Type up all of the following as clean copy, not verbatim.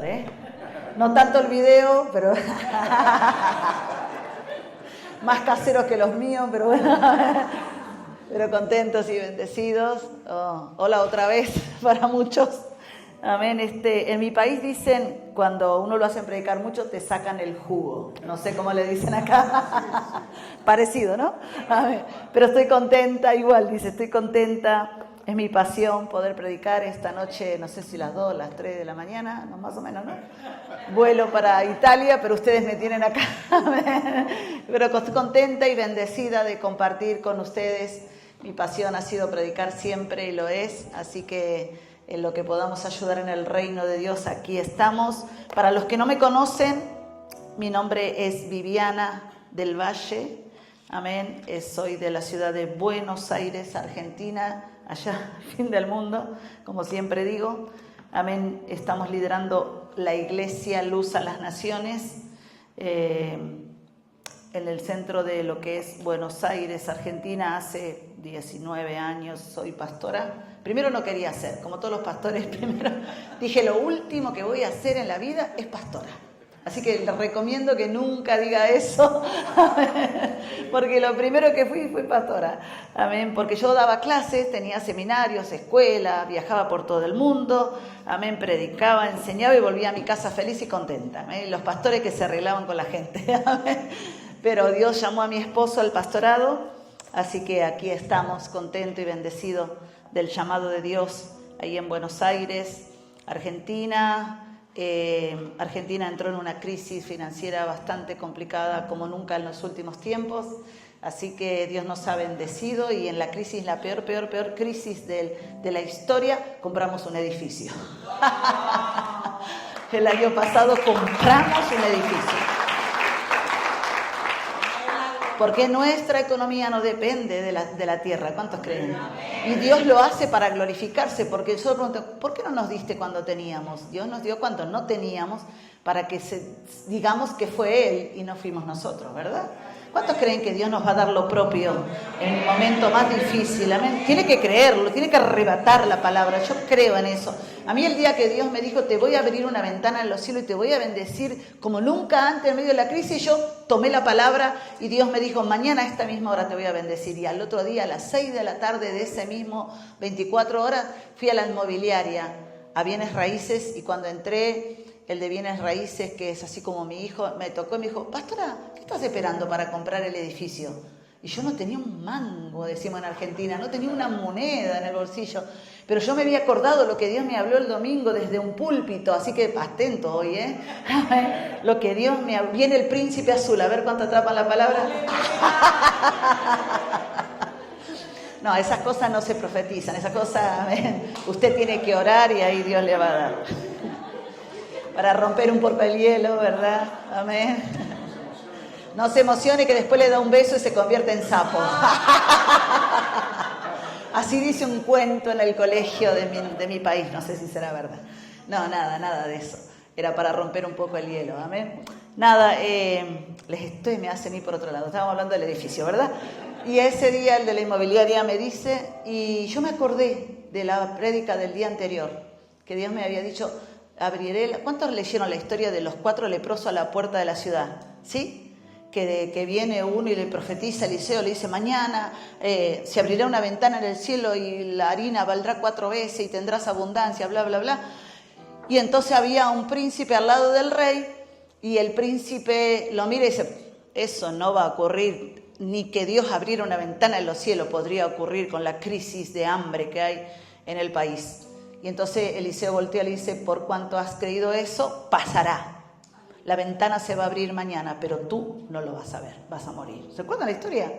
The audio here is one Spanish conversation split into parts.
¿eh? No tanto el video, pero más caseros que los míos, pero bueno, pero contentos y bendecidos. Oh, hola otra vez para muchos. Amén. En mi país dicen, cuando uno lo hacen predicar mucho, te sacan el jugo. No sé cómo le dicen acá. Parecido, ¿no? Amén. Pero estoy contenta, igual dice, estoy contenta. Es mi pasión poder predicar esta noche, no sé si las 2, las 3 de la mañana, no, más o menos, ¿no? Vuelo para Italia, pero ustedes me tienen acá. Pero estoy contenta y bendecida de compartir con ustedes. Mi pasión ha sido predicar siempre y lo es, así que en lo que podamos ayudar en el reino de Dios, aquí estamos. Para los que no me conocen, mi nombre es Viviana del Valle, amén. Soy de la ciudad de Buenos Aires, Argentina, allá al fin del mundo, como siempre digo, amén. Estamos liderando la Iglesia Luz a las Naciones, en el centro de lo que es Buenos Aires, Argentina. Hace 19 años soy pastora. Primero no quería ser, como todos los pastores, primero dije, lo último que voy a hacer en la vida es pastora. Así que les recomiendo que nunca diga eso, porque lo primero que fui pastora. Amén, porque yo daba clases, tenía seminarios, escuela, viajaba por todo el mundo, amén, predicaba, enseñaba y volvía a mi casa feliz y contenta. Amén, los pastores que se arreglaban con la gente. Amén. Pero Dios llamó a mi esposo al pastorado, así que aquí estamos, contento y bendecido del llamado de Dios ahí en Buenos Aires, Argentina. Argentina entró en una crisis financiera bastante complicada como nunca en los últimos tiempos, así que Dios nos ha bendecido y en la crisis, la peor crisis de la historia, compramos un edificio. El año pasado compramos un edificio. Porque nuestra economía no depende de la tierra. ¿Cuántos creen? Y Dios lo hace para glorificarse. Porque nosotros, ¿por qué no nos diste cuando teníamos? Dios nos dio cuando no teníamos para que digamos que fue Él y no fuimos nosotros, ¿verdad? ¿Cuántos creen que Dios nos va a dar lo propio en el momento más difícil? Amén. Tiene que creerlo, tiene que arrebatar la palabra. Yo creo en eso. A mí el día que Dios me dijo, te voy a abrir una ventana en los cielos y te voy a bendecir como nunca antes en medio de la crisis, yo tomé la palabra y Dios me dijo, mañana a esta misma hora te voy a bendecir. Y al otro día, a las 6 de la tarde de ese mismo 24 horas, fui a la inmobiliaria, a bienes raíces, y cuando entré, el de bienes raíces, que es así como mi hijo, me tocó y me dijo, pastora, ¿qué estás esperando para comprar el edificio? Y yo no tenía un mango, decimos en Argentina, no tenía una moneda en el bolsillo, pero yo me había acordado lo que Dios me habló el domingo desde un púlpito, así que atento hoy, ¿eh? Lo que Dios me habló. Viene el príncipe azul, a ver cuánto atrapan la palabra. No, esas cosas no se profetizan, esas cosas, amén. Usted tiene que orar y ahí Dios le va a dar. Para romper un poco el hielo, ¿verdad? Amén. No se emocione que después le da un beso y se convierte en sapo. Así dice un cuento en el colegio de mi país, no sé si será verdad. No, nada de eso. Era para romper un poco el hielo, amén. Nada, me hacen ir por otro lado. Estábamos hablando del edificio, ¿verdad? Y ese día el de la inmobiliaria me dice, y yo me acordé de la prédica del día anterior, que Dios me había dicho, ¿cuántos leyeron la historia de los 4 leprosos a la puerta de la ciudad? ¿Sí? Que viene uno y le profetiza a Eliseo, le dice, mañana se abrirá una ventana en el cielo y la harina valdrá 4 veces y tendrás abundancia, bla, bla, bla. Y entonces había un príncipe al lado del rey y el príncipe lo mira y dice, eso no va a ocurrir, ni que Dios abriera una ventana en los cielos podría ocurrir con la crisis de hambre que hay en el país. Y entonces Eliseo voltea y le dice, por cuanto has creído eso, pasará. La ventana se va a abrir mañana, pero tú no lo vas a ver, vas a morir. ¿Se acuerdan la historia?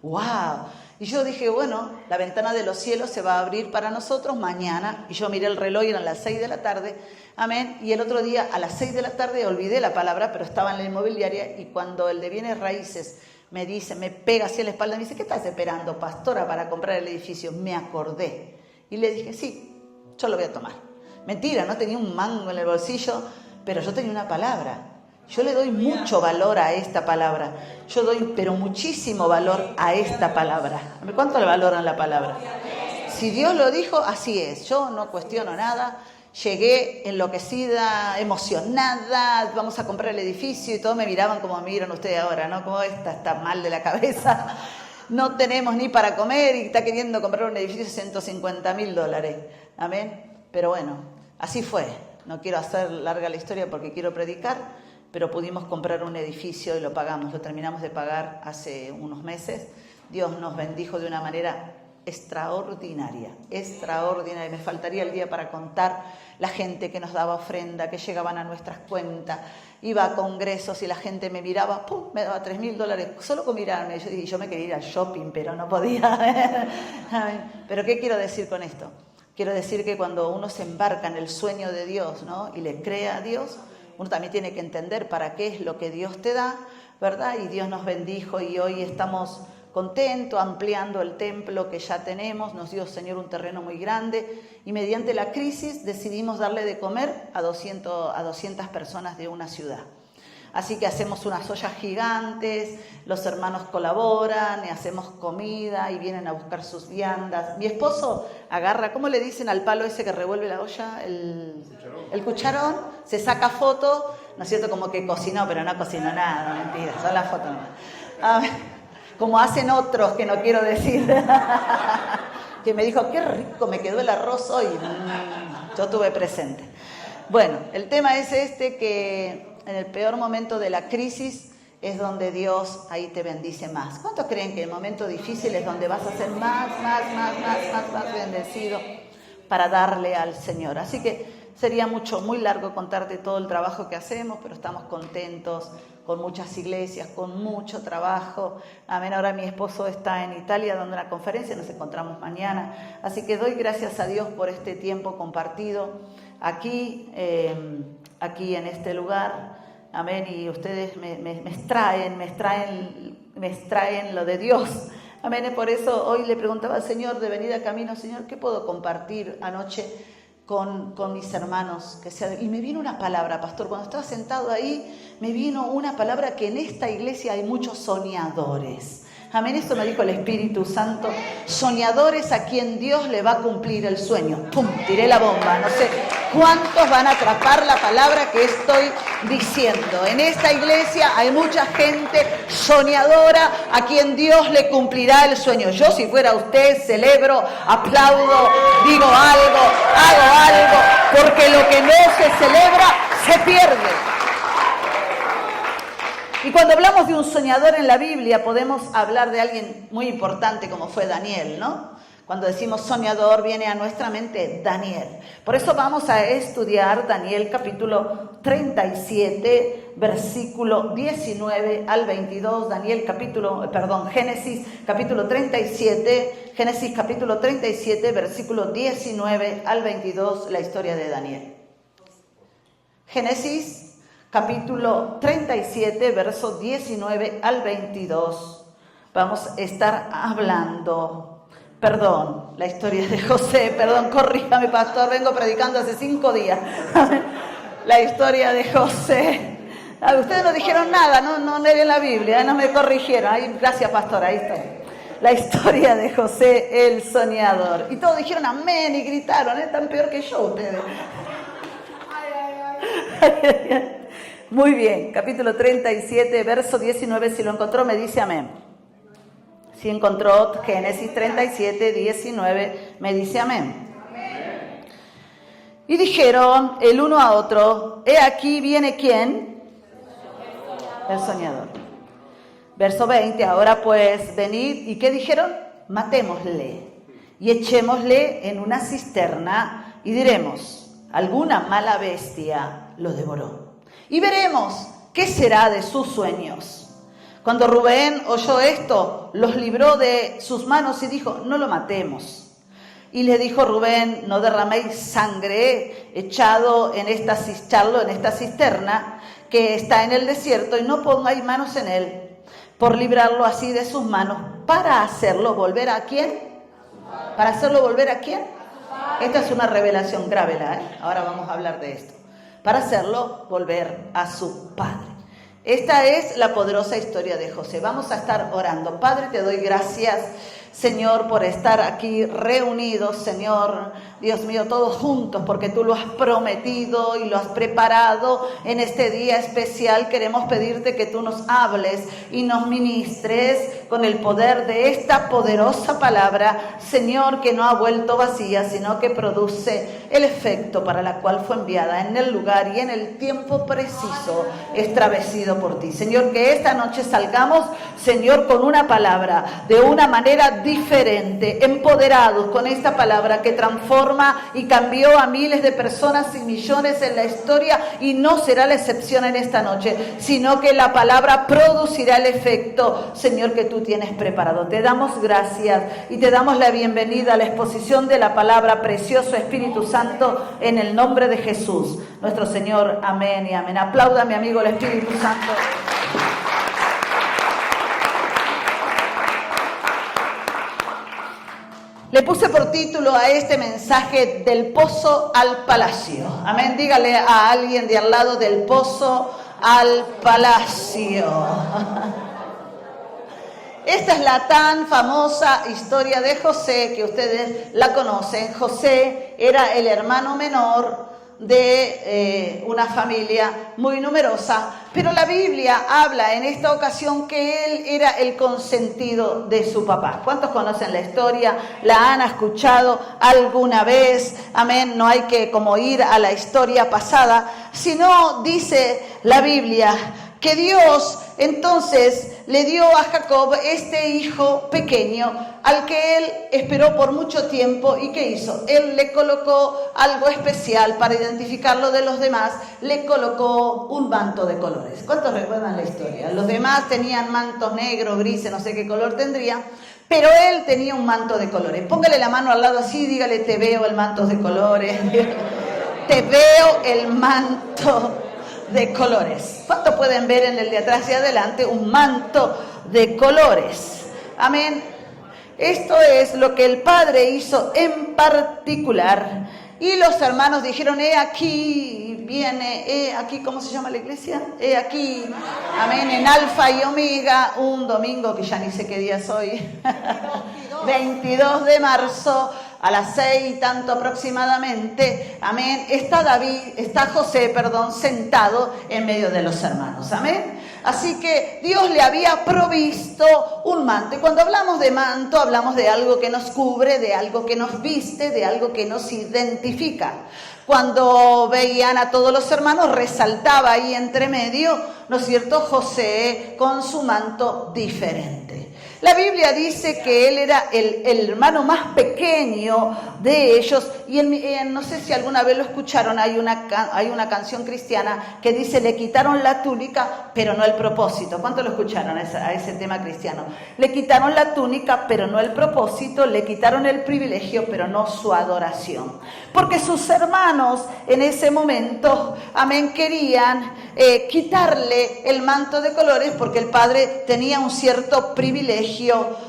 ¡Wow! Y yo dije, bueno, la ventana de los cielos se va a abrir para nosotros mañana. Y yo miré el reloj y eran las 6 de la tarde. Amén. Y el otro día, a las 6 de la tarde, olvidé la palabra, pero estaba en la inmobiliaria. Y cuando el de bienes raíces me dice, me pega así en la espalda, me dice, ¿qué estás esperando, pastora, para comprar el edificio? Me acordé. Y le dije, sí, yo lo voy a tomar. Mentira, no tenía un mango en el bolsillo, pero yo tenía una palabra. Yo le doy mucho valor a esta palabra. Yo doy, pero muchísimo valor a esta palabra. ¿Cuánto le valoran la palabra? Si Dios lo dijo, así es. Yo no cuestiono nada. Llegué enloquecida, emocionada, vamos a comprar el edificio y todos me miraban como me miran ustedes ahora, ¿no? Como esta está mal de la cabeza, no tenemos ni para comer y está queriendo comprar un edificio de $150,000. Amén. Pero bueno, así fue. No quiero hacer larga la historia porque quiero predicar, pero pudimos comprar un edificio y lo pagamos, lo terminamos de pagar hace unos meses. Dios nos bendijo de una manera extraordinaria. Me faltaría el día para contar la gente que nos daba ofrenda, que llegaban a nuestras cuentas, iba a congresos y la gente me miraba, ¡pum!, me daba $3,000 solo con mirarme. Y yo me quería ir al shopping, pero no podía. Pero ¿qué quiero decir con esto? Quiero decir que cuando uno se embarca en el sueño de Dios, ¿no?, y le cree a Dios, uno también tiene que entender para qué es lo que Dios te da, ¿verdad? Y Dios nos bendijo y hoy estamos contentos, ampliando el templo que ya tenemos. Nos dio, Señor, un terreno muy grande y mediante la crisis decidimos darle de comer a 200 personas de una ciudad. Así que hacemos unas ollas gigantes, los hermanos colaboran y hacemos comida y vienen a buscar sus viandas. Mi esposo agarra, ¿cómo le dicen al palo ese que revuelve la olla? El cucharón, se saca foto, ¿no es cierto? Como que cocinó, pero no cocinó nada, mentira, son las fotos nomás. Como hacen otros, que no quiero decir, que me dijo, qué rico me quedó el arroz hoy. Yo tuve presente. Bueno, el tema es que en el peor momento de la crisis es donde Dios ahí te bendice más. ¿Cuántos creen que el momento difícil es donde vas a ser más bendecido para darle al Señor? Así que sería muy largo contarte todo el trabajo que hacemos, pero estamos contentos con muchas iglesias, con mucho trabajo. Amén. Ahora mi esposo está en Italia dando una conferencia, nos encontramos mañana. Así que doy gracias a Dios por este tiempo compartido aquí en este lugar. Amén. Y ustedes me extraen lo de Dios. Amén. Por eso hoy le preguntaba al Señor de venida a camino, Señor, ¿qué puedo compartir anoche con mis hermanos? Y me vino una palabra, pastor, cuando estaba sentado ahí, me vino una palabra que en esta iglesia hay muchos soñadores. Amén, esto me dijo el Espíritu Santo. Soñadores a quien Dios le va a cumplir el sueño. ¡Pum! Tiré la bomba. No sé cuántos van a atrapar la palabra que estoy diciendo. En esta iglesia hay mucha gente soñadora a quien Dios le cumplirá el sueño. Yo, si fuera usted, celebro, aplaudo, digo algo, hago algo, porque lo que no se celebra se pierde. Y cuando hablamos de un soñador en la Biblia, podemos hablar de alguien muy importante como fue Daniel, ¿no? Cuando decimos soñador, viene a nuestra mente Daniel. Por eso vamos a estudiar Daniel capítulo 37, versículo 19 al 22. Génesis capítulo 37, versículo 19 al 22, la historia de Daniel. Génesis capítulo 37, verso 19 al 22. Vamos a estar hablando, la historia de José, corríjame, pastor, vengo predicando hace 5 días. La historia de José. Ustedes no dijeron nada, no leen la Biblia, no me corrigieron. Ay, gracias, pastor, ahí está. La historia de José el soñador. Y todos dijeron amén y gritaron, tan peor que yo ustedes. Muy bien, capítulo 37, verso 19, si lo encontró me dice amén. Si encontró Génesis 37, 19, me dice amén. Amén. Y dijeron el uno a otro, he aquí viene ¿quién? El soñador. Verso 20, ahora pues venid, ¿y qué dijeron? Matémosle y echémosle en una cisterna y diremos, alguna mala bestia lo devoró. Y veremos qué será de sus sueños. Cuando Rubén oyó esto, los libró de sus manos y dijo, no lo matemos. Y le dijo Rubén, no derraméis sangre echarlo en esta cisterna que está en el desierto y no pongáis manos en él, por librarlo así de sus manos, para hacerlo volver ¿a quién? ¿Para hacerlo volver a quién? Esta es una revelación, grábela, Ahora vamos a hablar de esto. Para hacerlo volver a su padre. Esta es la poderosa historia de José. Vamos a estar orando. Padre, te doy gracias Señor, por estar aquí reunidos, Señor, Dios mío, todos juntos, porque tú lo has prometido y lo has preparado en este día especial. Queremos pedirte que tú nos hables y nos ministres con el poder de esta poderosa palabra, Señor, que no ha vuelto vacía, sino que produce el efecto para la cual fue enviada en el lugar y en el tiempo preciso, establecido por ti. Señor, que esta noche salgamos, Señor, con una palabra, de una manera diferente, empoderados con esta palabra que transforma y cambió a miles de personas y millones en la historia, y no será la excepción en esta noche, sino que la palabra producirá el efecto, Señor, que tú tienes preparado. Te damos gracias y te damos la bienvenida a la exposición de la palabra, precioso Espíritu Santo, en el nombre de Jesús, nuestro Señor. Amén y amén. Aplauda, mi amigo, el Espíritu Santo. Le puse por título a este mensaje: del pozo al palacio. Amén. Dígale a alguien de al lado: del pozo al palacio. Esta es la tan famosa historia de José, que ustedes la conocen. José era el hermano menor de una familia muy numerosa, pero la Biblia habla en esta ocasión que él era el consentido de su papá. ¿Cuántos conocen la historia? ¿La han escuchado alguna vez? Amén. No hay que como ir a la historia pasada, sino dice la Biblia que Dios entonces le dio a Jacob este hijo pequeño, al que él esperó por mucho tiempo. ¿Y qué hizo? Él le colocó algo especial para identificarlo de los demás. Le colocó un manto de colores. ¿Cuántos recuerdan la historia? Los demás tenían mantos negros, grises, no sé qué color tendría, pero él tenía un manto de colores. Póngale la mano al lado así, dígale: te veo el manto de colores. Te veo el manto de colores. ¿Cuánto pueden ver en el de atrás y adelante? Un manto de colores. Amén. Esto es lo que el padre hizo en particular. Y los hermanos dijeron: he aquí viene, aquí, ¿cómo se llama la iglesia? He aquí, amén, en Alfa y Omega, un domingo que ya ni sé qué día es hoy, 22 de marzo, a las 6 y tanto aproximadamente, amén, está José, sentado en medio de los hermanos, amén. Así que Dios le había provisto un manto. Y cuando hablamos de manto, hablamos de algo que nos cubre, de algo que nos viste, de algo que nos identifica. Cuando veían a todos los hermanos, resaltaba ahí entre medio, ¿no es cierto?, José con su manto diferente. La Biblia dice que él era el hermano más pequeño de ellos, y no sé si alguna vez lo escucharon, hay una canción cristiana que dice: le quitaron la túnica, pero no el propósito. ¿Cuánto lo escucharon a ese tema cristiano? Le quitaron la túnica, pero no el propósito, le quitaron el privilegio, pero no su adoración. Porque sus hermanos en ese momento, amén, querían quitarle el manto de colores, porque el padre tenía un cierto privilegio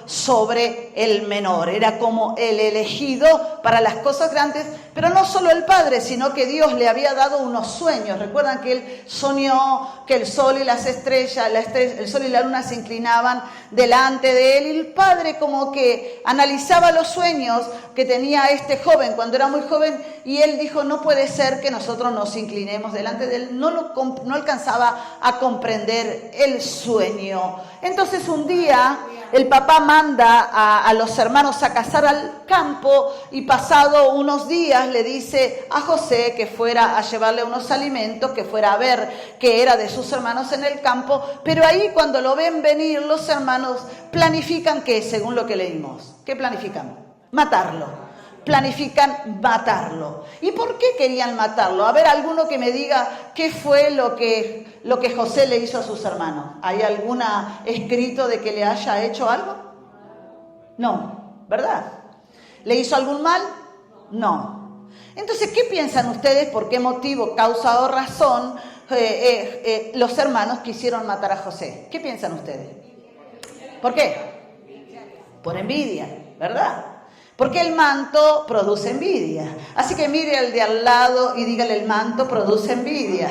sobre el menor, era como el elegido para las cosas grandes. Pero no solo el padre, sino que Dios le había dado unos sueños. Recuerdan que él soñó que el sol y las estrellas, el sol y la luna se inclinaban delante de él, y el padre como que analizaba los sueños que tenía este joven cuando era muy joven, y él dijo: no puede ser que nosotros nos inclinemos delante de él. No alcanzaba a comprender el sueño. Entonces un día el papá manda a los hermanos a cazar al campo, y pasado unos días le dice a José que fuera a llevarle unos alimentos, que fuera a ver qué era de sus hermanos en el campo. Pero ahí, cuando lo ven venir, los hermanos planifican ¿qué? Según lo que leímos. ¿Qué planifican? Matarlo. Planifican matarlo. ¿Y por qué querían matarlo? A ver, alguno que me diga qué fue lo que José le hizo a sus hermanos. ¿Hay algún escrito de que le haya hecho algo? No, ¿verdad? ¿Le hizo algún mal? No. Entonces, ¿qué piensan ustedes? ¿Por qué motivo, causa o razón los hermanos quisieron matar a José? ¿Qué piensan ustedes? ¿Por qué? Por envidia, ¿verdad? Porque el manto produce envidia. Así que mire al de al lado y dígale: el manto produce envidia.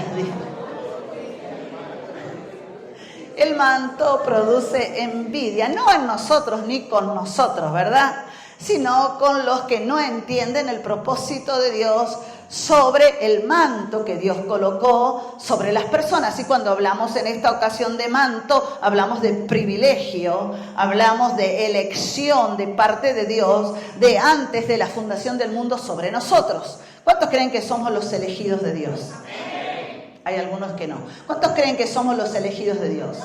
el manto produce envidia, no en nosotros ni con nosotros, ¿verdad? Sino con los que no entienden el propósito de Dios sobre el manto que Dios colocó sobre las personas. Y cuando hablamos en esta ocasión de manto, hablamos de privilegio, hablamos de elección de parte de Dios de antes de la fundación del mundo sobre nosotros. ¿Cuántos creen que somos los elegidos de Dios? Hay algunos que no. ¿Cuántos creen que somos los elegidos de Dios?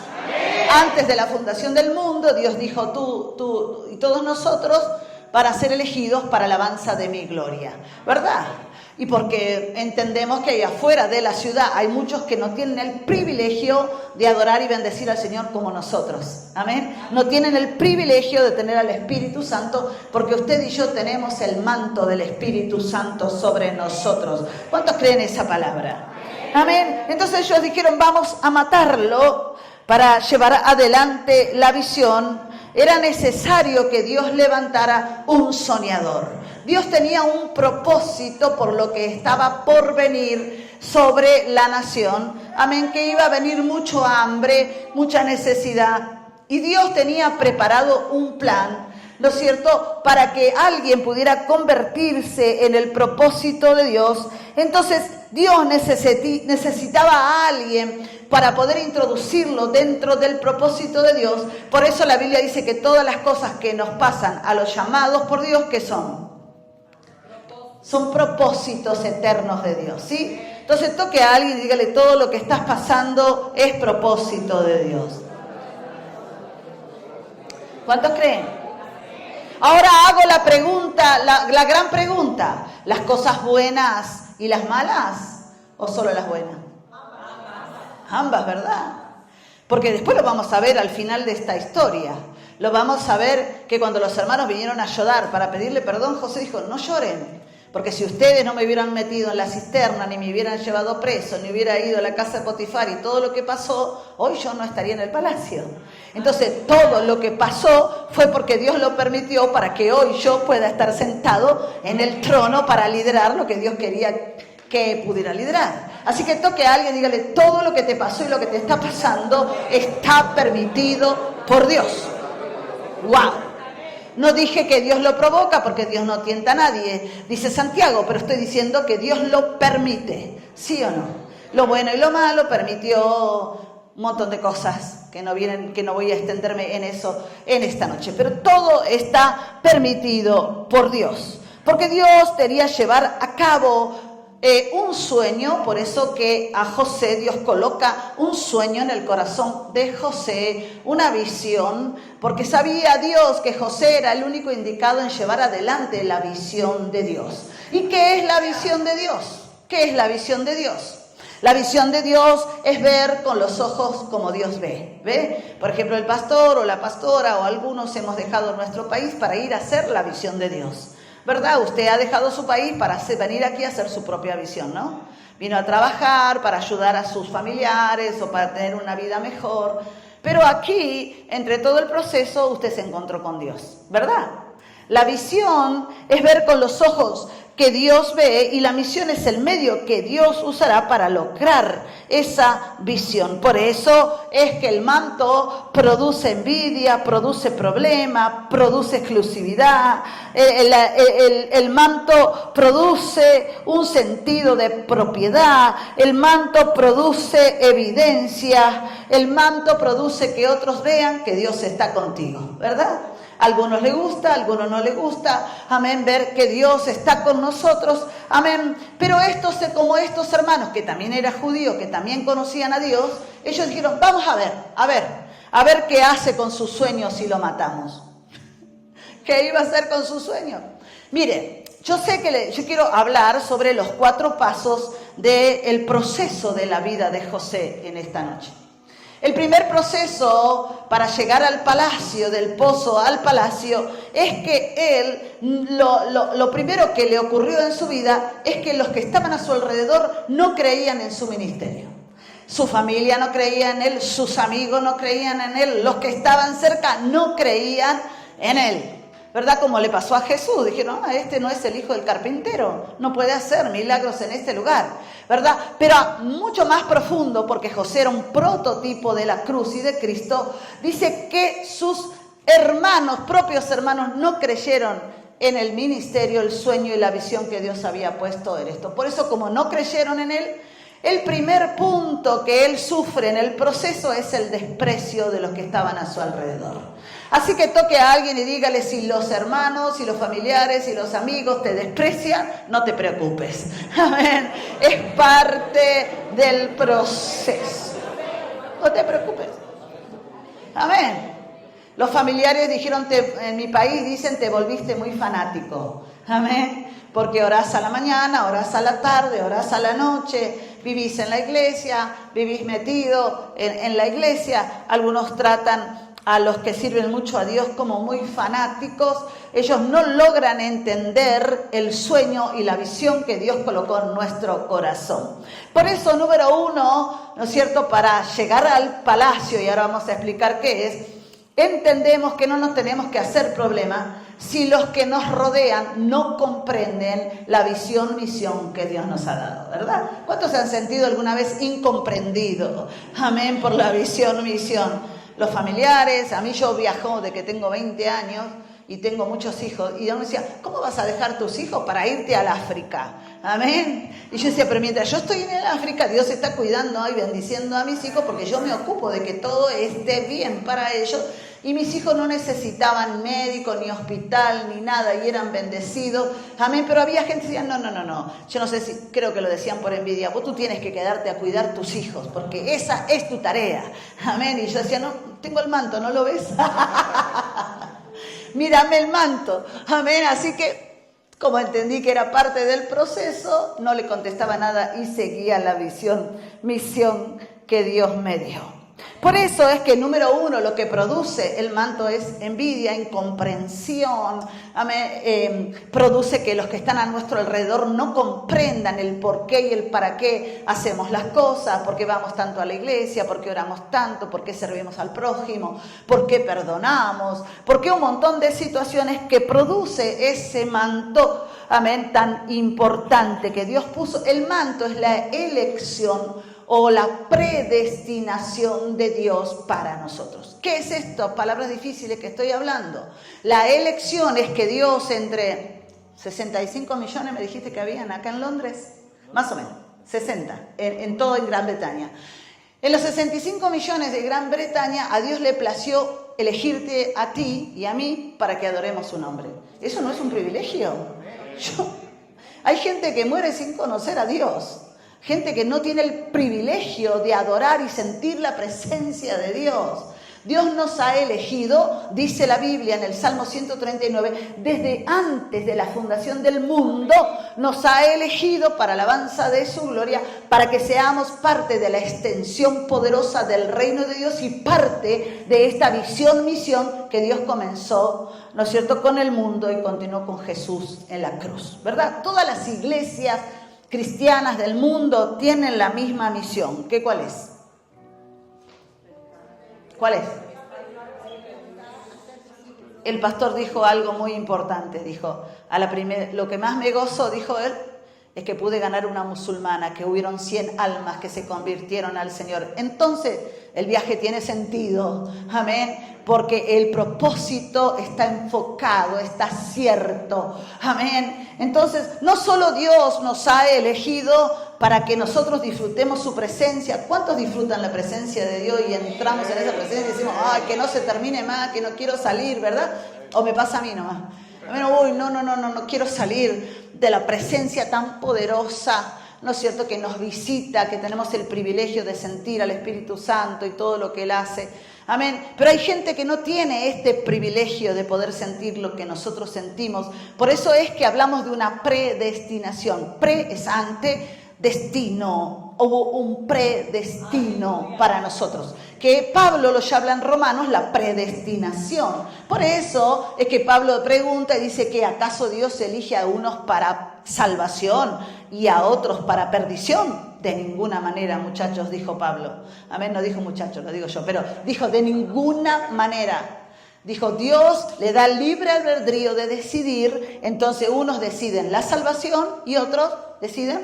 Antes de la fundación del mundo, Dios dijo tú y todos nosotros para ser elegidos para alabanza de mi gloria, ¿verdad? Y porque entendemos que allá afuera de la ciudad hay muchos que no tienen el privilegio de adorar y bendecir al Señor como nosotros. Amén. No tienen el privilegio de tener al Espíritu Santo, porque usted y yo tenemos el manto del Espíritu Santo sobre nosotros. ¿Cuántos creen esa palabra? Amén. Entonces ellos dijeron, vamos a matarlo para llevar adelante la visión. Era necesario que Dios levantara un soñador. Dios tenía un propósito por lo que estaba por venir sobre la nación. Amén, que iba a venir mucho hambre, mucha necesidad. Y Dios tenía preparado un plan, ¿no es cierto?, para que alguien pudiera convertirse en el propósito de Dios. Entonces Dios necesitaba a alguien para poder introducirlo dentro del propósito de Dios. Por eso la Biblia dice que todas las cosas que nos pasan a los llamados por Dios, ¿qué son? Son propósitos eternos de Dios, ¿sí? Entonces toque a alguien y dígale, todo lo que estás pasando es propósito de Dios. ¿Cuántos creen? Ahora hago la pregunta, la gran pregunta. ¿Las cosas buenas y las malas? ¿O solo las buenas? Ambas, ¿verdad? Porque después lo vamos a ver al final de esta historia. Lo vamos a ver que cuando los hermanos vinieron a llorar para pedirle perdón, José dijo, no lloren. Porque si ustedes no me hubieran metido en la cisterna, ni me hubieran llevado preso, ni hubiera ido a la casa de Potifar y todo lo que pasó, hoy yo no estaría en el palacio. Entonces, todo lo que pasó fue porque Dios lo permitió para que hoy yo pueda estar sentado en el trono para liderar lo que Dios quería que pudiera liderar. Así que toque a alguien y dígale, todo lo que te pasó y lo que te está pasando está permitido por Dios. ¡Wow! No dije que Dios lo provoca porque Dios no tienta a nadie, dice Santiago, pero estoy diciendo que Dios lo permite, ¿sí o no? Lo bueno y lo malo, permitió un montón de cosas que no voy a extenderme en eso en esta noche, pero todo está permitido por Dios, porque Dios quería llevar a cabo un sueño. Por eso que a José Dios coloca un sueño en el corazón de José, una visión, porque sabía Dios que José era el único indicado en llevar adelante la visión de Dios. ¿Y qué es la visión de Dios? ¿Qué es la visión de Dios? La visión de Dios es ver con los ojos como Dios ve. ¿Ve? Por ejemplo, el pastor o la pastora o algunos hemos dejado nuestro país para ir a hacer la visión de Dios. ¿Verdad? Usted ha dejado su país para venir aquí a hacer su propia visión, ¿no? Vino a trabajar para ayudar a sus familiares o para tener una vida mejor. Pero aquí, entre todo el proceso, usted se encontró con Dios, ¿verdad? La visión es ver con los ojos que Dios ve y la misión es el medio que Dios usará para lograr esa visión. Por eso es que el manto produce envidia, produce problema, produce exclusividad. El manto produce un sentido de propiedad. El manto produce evidencia. El manto produce que otros vean que Dios está contigo, ¿verdad? A algunos les gusta, a algunos no les gusta, amén, ver que Dios está con nosotros, amén. Pero como estos hermanos, que también eran judíos, que también conocían a Dios, ellos dijeron, vamos a ver qué hace con sus sueños si lo matamos. ¿Qué iba a hacer con sus sueños? Mire, yo quiero hablar sobre los 4 pasos del proceso de la vida de José en esta noche. El primer proceso para llegar al palacio, del pozo al palacio, es que él, lo primero que le ocurrió en su vida es que los que estaban a su alrededor no creían en su ministerio. Su familia no creía en él, sus amigos no creían en él, los que estaban cerca no creían en él. ¿verdad? Como le pasó a Jesús. Dijeron, este no es el hijo del carpintero, no puede hacer milagros en este lugar, ¿verdad? Pero mucho más profundo, porque José era un prototipo de la cruz y de Cristo, dice que sus hermanos, propios hermanos, no creyeron en el ministerio, el sueño y la visión que Dios había puesto en esto. Por eso, como no creyeron en él, el primer punto que él sufre en el proceso es el desprecio de los que estaban a su alrededor. Así que toque a alguien y dígale, si los hermanos, si los familiares, y los amigos te desprecian, no te preocupes. Amén. Es parte del proceso. No te preocupes. Amén. Los familiares dijeron, en mi país dicen, te volviste muy fanático. Amén. Porque orás a la mañana, orás a la tarde, orás a la noche, vivís en la iglesia, vivís metido en la iglesia. Algunos tratan a los que sirven mucho a Dios como muy fanáticos. Ellos no logran entender el sueño y la visión que Dios colocó en nuestro corazón. Por eso, número uno, ¿no es cierto?, para llegar al palacio, y ahora vamos a explicar qué es, entendemos que no nos tenemos que hacer problema si los que nos rodean no comprenden la visión, misión que Dios nos ha dado, ¿verdad? ¿Cuántos se han sentido alguna vez incomprendidos? Amén, por la visión, misión. Los familiares, a mí yo viajo de que tengo 20 años y tengo muchos hijos. Y yo me decía, ¿cómo vas a dejar tus hijos para irte al África? Amén. Y yo decía, pero mientras yo estoy en el África, Dios está cuidando y bendiciendo a mis hijos porque yo me ocupo de que todo esté bien para ellos. Y mis hijos no necesitaban médico, ni hospital, ni nada, y eran bendecidos. Amén. Pero había gente que decía, no. Yo no sé si, creo que lo decían por envidia. Vos tú tienes que quedarte a cuidar tus hijos, porque esa es tu tarea. Amén. Y yo decía, no, tengo el manto, ¿no lo ves? Mírame el manto. Amén. Así que, como entendí que era parte del proceso, no le contestaba nada y seguía la visión, misión que Dios me dio. Por eso es que, número uno, lo que produce el manto es envidia, incomprensión. Amén. Produce que los que están a nuestro alrededor no comprendan el por qué y el para qué hacemos las cosas, por qué vamos tanto a la iglesia, por qué oramos tanto, por qué servimos al prójimo, por qué perdonamos, por qué un montón de situaciones que produce ese manto, amén, tan importante que Dios puso. El manto es la elección o la predestinación de Dios para nosotros. ¿Qué es esto? Palabras difíciles que estoy hablando. La elección es que Dios, entre 65 millones, me dijiste que habían acá en Londres, más o menos, 60, en todo en Gran Bretaña. En los 65 millones de Gran Bretaña, a Dios le plació elegirte a ti y a mí para que adoremos su nombre. ¿Eso no es un privilegio? Hay gente que muere sin conocer a Dios. Gente que no tiene el privilegio de adorar y sentir la presencia de Dios. Dios nos ha elegido, dice la Biblia en el Salmo 139, desde antes de la fundación del mundo, nos ha elegido para alabanza de su gloria, para que seamos parte de la extensión poderosa del reino de Dios y parte de esta visión, misión que Dios comenzó, ¿no es cierto?, con el mundo y continuó con Jesús en la cruz, ¿verdad? Todas las iglesias cristianas del mundo tienen la misma misión. ¿Cuál es? ¿Cuál es? El pastor dijo algo muy importante, dijo, lo que más me gozo, dijo él, es que pude ganar una musulmana, que hubieron 100 almas que se convirtieron al Señor. Entonces, el viaje tiene sentido, amén, porque el propósito está enfocado, está cierto, amén. Entonces, no solo Dios nos ha elegido para que nosotros disfrutemos su presencia. ¿Cuántos disfrutan la presencia de Dios y entramos en esa presencia y decimos, ay, que no se termine más, que no quiero salir, ¿verdad? O me pasa a mí nomás. Uy, no quiero salir de la presencia tan poderosa, ¿no es cierto?, que nos visita, que tenemos el privilegio de sentir al Espíritu Santo y todo lo que Él hace. Amén. Pero hay gente que no tiene este privilegio de poder sentir lo que nosotros sentimos. Por eso es que hablamos de una predestinación. Pre es ante, destino. Hubo un predestino para nosotros, que Pablo lo habla en Romanos, la predestinación. Por eso es que Pablo pregunta y dice que ¿acaso Dios elige a unos para salvación y a otros para perdición? De ninguna manera, muchachos, dijo Pablo. Amén, no dijo muchachos, lo digo yo, pero dijo de ninguna manera. Dijo, Dios le da libre albedrío de decidir, entonces unos deciden la salvación y otros deciden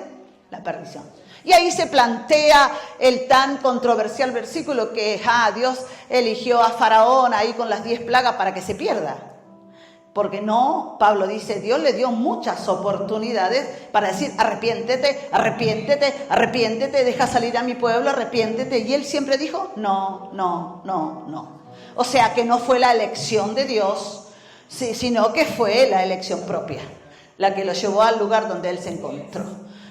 la perdición. Y ahí se plantea el tan controversial versículo que Dios eligió a Faraón ahí con las 10 plagas para que se pierda. Porque no, Pablo dice, Dios le dio muchas oportunidades para decir, arrepiéntete, arrepiéntete, arrepiéntete, deja salir a mi pueblo, arrepiéntete. Y él siempre dijo, no, no, no, no. O sea que no fue la elección de Dios, sino que fue la elección propia, la que lo llevó al lugar donde él se encontró.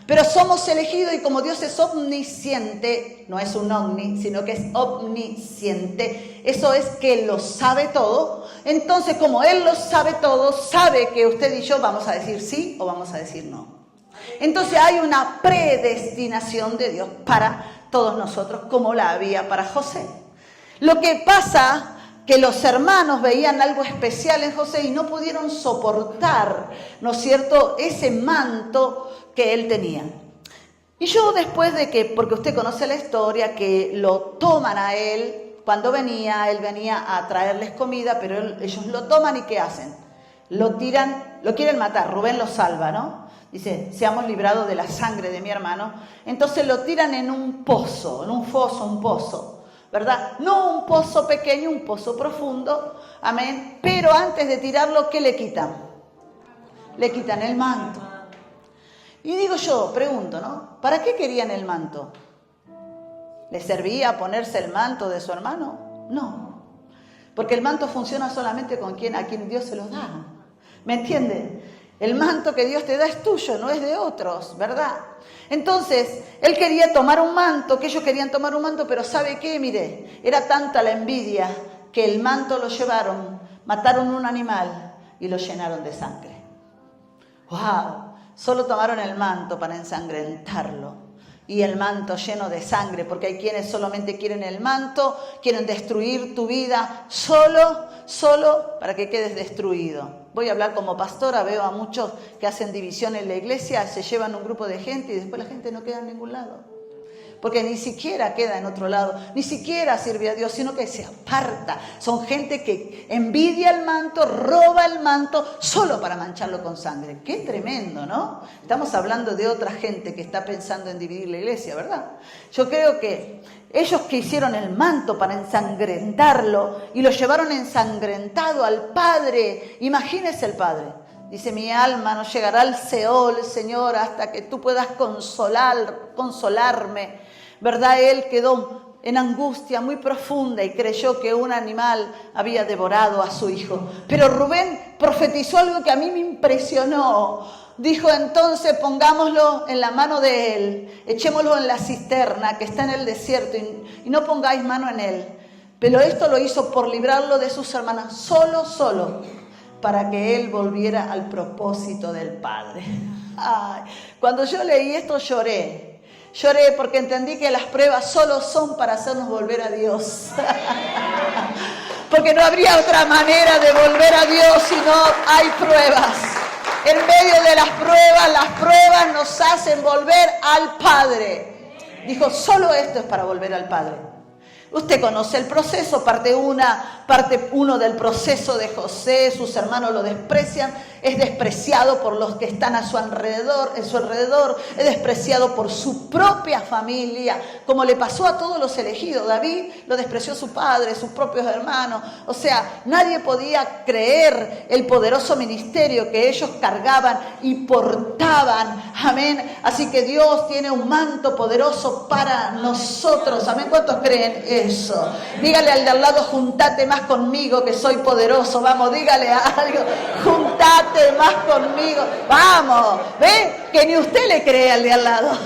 Pero somos elegidos y como Dios es omnisciente, no es un omni, sino que es omnisciente, eso es que lo sabe todo. Entonces, como Él lo sabe todo, sabe que usted y yo vamos a decir sí o vamos a decir no. Entonces hay una predestinación de Dios para todos nosotros, como la había para José. Lo que pasa que los hermanos veían algo especial en José y no pudieron soportar, ¿no es cierto?, ese manto que él tenía. Y yo después de que, porque usted conoce la historia, que lo toman a él, cuando venía, él venía a traerles comida, pero ellos lo toman y ¿qué hacen? Lo tiran, lo quieren matar, Rubén lo salva, ¿no? Dice, seamos librados de la sangre de mi hermano. Entonces lo tiran en un pozo, en un foso, un pozo, ¿verdad? No un pozo pequeño, un pozo profundo, amén. Pero antes de tirarlo, ¿qué le quitan? Le quitan el manto. Y digo yo, pregunto, ¿no? ¿Para qué querían el manto? ¿Le servía ponerse el manto de su hermano? No. Porque el manto funciona solamente con a quien Dios se los da. ¿Me entiende? El manto que Dios te da es tuyo, no es de otros, ¿verdad? Entonces, él quería tomar un manto, que ellos querían tomar un manto, pero ¿sabe qué? Mire, era tanta la envidia que el manto lo llevaron, mataron un animal y lo llenaron de sangre. ¡Wow! Solo tomaron el manto para ensangrentarlo. Y el manto lleno de sangre, porque hay quienes solamente quieren el manto, quieren destruir tu vida solo para que quedes destruido. Voy a hablar como pastora, veo a muchos que hacen división en la iglesia, se llevan un grupo de gente y después la gente no queda en ningún lado. Porque ni siquiera queda en otro lado, ni siquiera sirve a Dios, sino que se aparta. Son gente que envidia el manto, roba el manto, solo para mancharlo con sangre. ¡Qué tremendo!, ¿no? Estamos hablando de otra gente que está pensando en dividir la iglesia, ¿verdad? Yo creo que ellos que hicieron el manto para ensangrentarlo y lo llevaron ensangrentado al Padre. Imagínese el Padre. Dice, mi alma no llegará al Seol, Señor, hasta que tú puedas consolarme. ¿Verdad? Él quedó en angustia muy profunda y creyó que un animal había devorado a su hijo. Pero Rubén profetizó algo que a mí me impresionó. Dijo, entonces pongámoslo en la mano de él, echémoslo en la cisterna que está en el desierto y no pongáis mano en él. Pero esto lo hizo por librarlo de sus hermanas, solo, para que él volviera al propósito del Padre. Ay, cuando yo leí esto lloré porque entendí que las pruebas solo son para hacernos volver a Dios. Porque no habría otra manera de volver a Dios si no hay pruebas. En medio de las pruebas nos hacen volver al Padre. Dijo, solo esto es para volver al Padre. Usted conoce el proceso, parte 1 del proceso de José, sus hermanos lo desprecian, es despreciado por los que están en su alrededor, es despreciado por su propia familia, como le pasó a todos los elegidos. David lo despreció su padre, sus propios hermanos, o sea, nadie podía creer el poderoso ministerio que ellos cargaban y portaban, amén. Así que Dios tiene un manto poderoso para nosotros, amén. ¿Cuántos creen eso? Dígale al de al lado, juntate más conmigo que soy poderoso. Vamos, dígale algo, juntate más conmigo. Vamos, ¿ve? Que ni usted le cree al de al lado.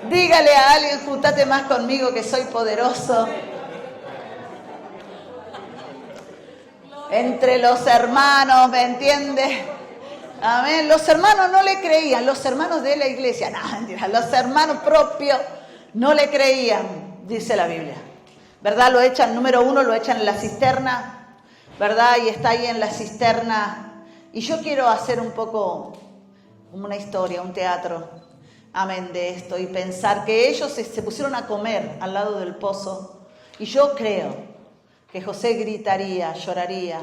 Dígale a alguien, juntate más conmigo que soy poderoso. Entre los hermanos, ¿me entiende? Amén. Los hermanos no le creían, los hermanos de la iglesia, no, mentira, los hermanos propios no le creían. Dice la Biblia, ¿verdad? Lo echan, número 1, lo echan en la cisterna, ¿verdad? Y está ahí en la cisterna. Y yo quiero hacer un poco una historia, un teatro, amén, de esto. Y pensar que ellos se pusieron a comer al lado del pozo. Y yo creo que José gritaría, lloraría,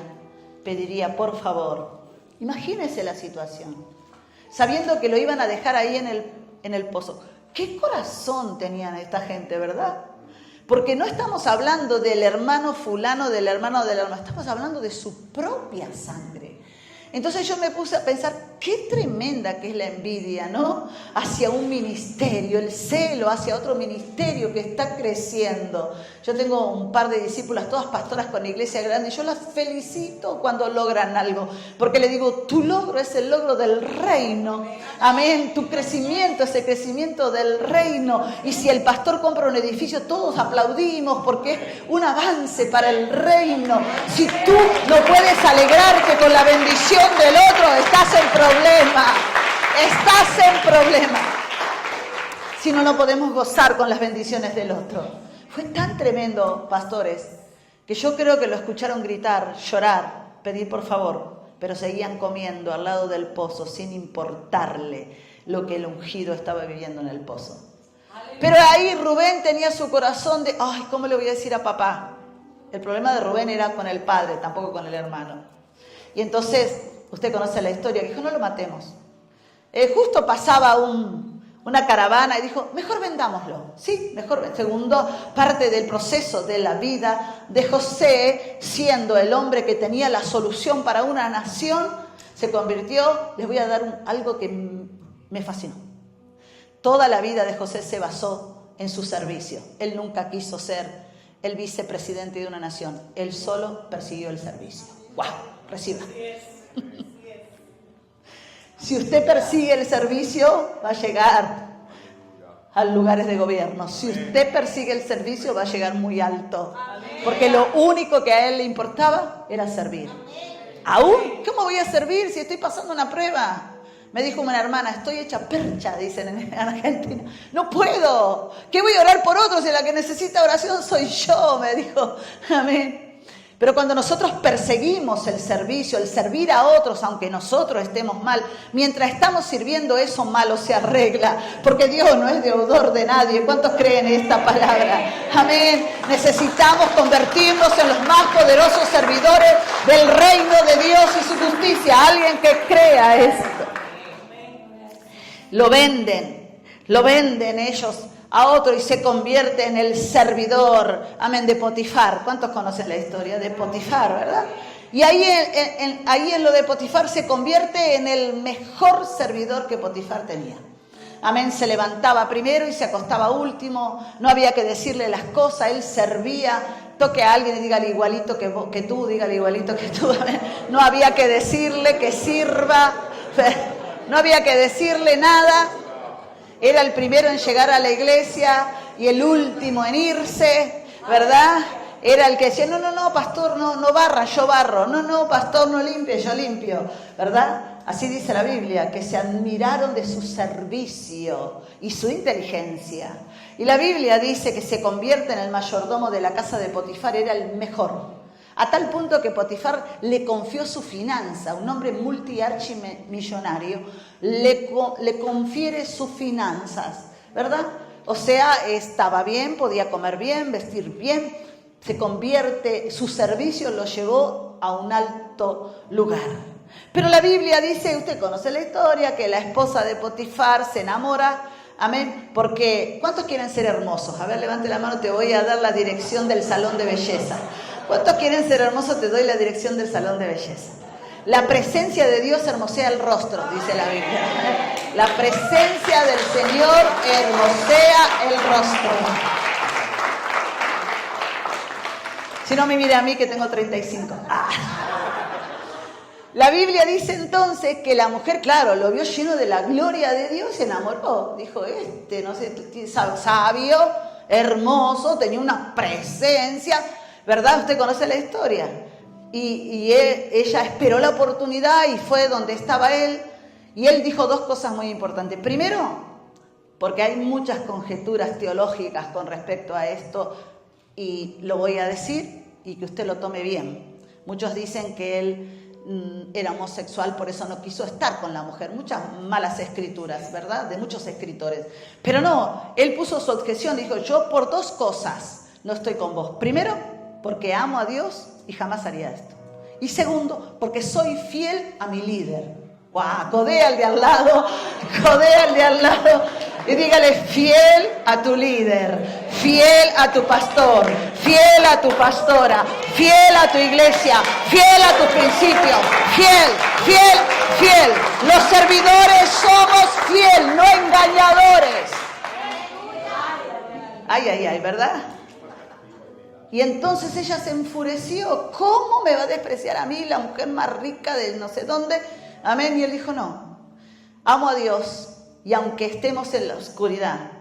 pediría por favor. Imagínese la situación, sabiendo que lo iban a dejar ahí en el pozo. ¿Qué corazón tenían esta gente, verdad? Porque no estamos hablando del hermano fulano, del hermano, estamos hablando de su propia sangre. Entonces yo me puse a pensar, qué tremenda que es la envidia, ¿no? Hacia un ministerio, el celo hacia otro ministerio que está creciendo. Yo tengo un par de discípulas, todas pastoras con iglesia grande, y yo las felicito cuando logran algo, porque le digo, tu logro es el logro del reino, amén, tu crecimiento es el crecimiento del reino, y si el pastor compra un edificio, todos aplaudimos, porque es un avance para el reino. Si tú no puedes alegrarte con la bendición del otro, estás en problema, si no podemos gozar con las bendiciones del otro. Fue tan tremendo, pastores, que yo creo que lo escucharon gritar, llorar, pedir por favor, pero seguían comiendo al lado del pozo sin importarle lo que el ungido estaba viviendo en el pozo. Pero ahí Rubén tenía su corazón de, ay, ¿cómo le voy a decir a papá? El problema de Rubén era con el padre, tampoco con el hermano. Y entonces, usted conoce la historia, que dijo, no lo matemos. Justo pasaba una caravana y dijo, mejor vendámoslo. Sí, mejor. Segundo, parte del proceso de la vida de José, siendo el hombre que tenía la solución para una nación, se convirtió, les voy a dar algo que me fascinó. Toda la vida de José se basó en su servicio. Él nunca quiso ser el vicepresidente de una nación. Él solo persiguió el servicio. ¡Wow! Reciba. Si usted persigue el servicio, va a llegar a lugares de gobierno. Si usted persigue el servicio, va a llegar muy alto. Porque lo único que a él le importaba era servir. ¿Aún? ¿Cómo voy a servir si estoy pasando una prueba? Me dijo una hermana, estoy hecha percha, dicen en Argentina. No puedo. ¿Qué voy a orar por otros si la que necesita oración soy yo? Me dijo. Amén. Pero cuando nosotros perseguimos el servicio, el servir a otros, aunque nosotros estemos mal, mientras estamos sirviendo, eso malo se arregla, porque Dios no es deudor de nadie. ¿Cuántos creen en esta palabra? Amén. Necesitamos convertirnos en los más poderosos servidores del reino de Dios y su justicia. Alguien que crea esto. Lo venden ellos a otro y se convierte en el servidor, amén, de Potifar. ¿Cuántos conocen la historia de Potifar, verdad? Y ahí en lo de Potifar se convierte en el mejor servidor que Potifar tenía. Amén, se levantaba primero y se acostaba último, no había que decirle las cosas, él servía. Toque a alguien y dígale igualito que tú, dígale igualito que tú. Amén. No había que decirle que sirva, no había que decirle nada. Era el primero en llegar a la iglesia y el último en irse, ¿verdad? Era el que decía, no, pastor, no barra, yo barro. No, pastor, no limpie, yo limpio, ¿verdad? Así dice la Biblia, que se admiraron de su servicio y su inteligencia. Y la Biblia dice que se convierte en el mayordomo de la casa de Potifar, era el mejor. A tal punto que Potifar le confió su finanza, un hombre multiarchimillonario, le confiere sus finanzas, ¿verdad? O sea, estaba bien, podía comer bien, vestir bien, se convierte, su servicio lo llevó a un alto lugar. Pero la Biblia dice, usted conoce la historia, que la esposa de Potifar se enamora, amén, porque ¿cuántos quieren ser hermosos? A ver, levante la mano, te voy a dar la dirección del salón de belleza. ¿Cuántos quieren ser hermosos? Te doy la dirección del salón de belleza. La presencia de Dios hermosea el rostro, dice la Biblia. La presencia del Señor hermosea el rostro. Si no me mire a mí que tengo 35. La Biblia dice entonces que la mujer, claro, lo vio lleno de la gloria de Dios y se enamoró. Dijo, no sé, sabio, hermoso, tenía una presencia, ¿verdad? Usted conoce la historia. Y ella esperó la oportunidad y fue donde estaba él. Y él dijo dos cosas muy importantes. Primero, porque hay muchas conjeturas teológicas con respecto a esto, y lo voy a decir y que usted lo tome bien. Muchos dicen que él era homosexual, por eso no quiso estar con la mujer. Muchas malas escrituras, ¿verdad? De muchos escritores. Pero no, él puso su objeción, dijo, yo por dos cosas no estoy con vos. Primero, porque amo a Dios y jamás haría esto. Y segundo, porque soy fiel a mi líder. ¡Guau! Codea al de al lado, codea al de al lado y dígale: fiel a tu líder, fiel a tu pastor, fiel a tu pastora, fiel a tu iglesia, fiel a tus principios, fiel, fiel, fiel. Los servidores somos fiel, no engañadores. Ay, ay, ay, ¿verdad? Y entonces ella se enfureció. ¿Cómo me va a despreciar a mí, la mujer más rica de no sé dónde? Amén. Y él dijo: no, amo a Dios, y aunque estemos en la oscuridad,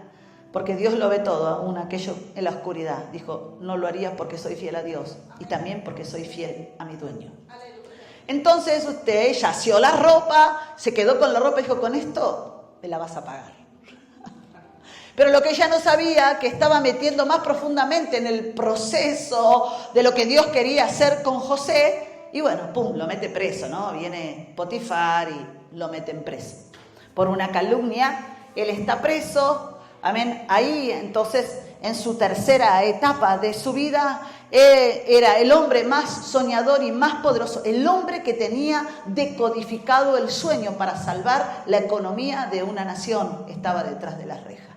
porque Dios lo ve todo, aún aquello en la oscuridad, dijo: no lo haría porque soy fiel a Dios y también porque soy fiel a mi dueño. Entonces ella asió la ropa, se quedó con la ropa y dijo: con esto me la vas a pagar. Pero lo que ella no sabía, que estaba metiendo más profundamente en el proceso de lo que Dios quería hacer con José, y bueno, pum, lo mete preso, ¿no? Viene Potifar y lo meten preso. Por una calumnia, él está preso, amén. Ahí, entonces, en su tercera etapa de su vida, era el hombre más soñador y más poderoso, el hombre que tenía decodificado el sueño para salvar la economía de una nación, estaba detrás de las rejas.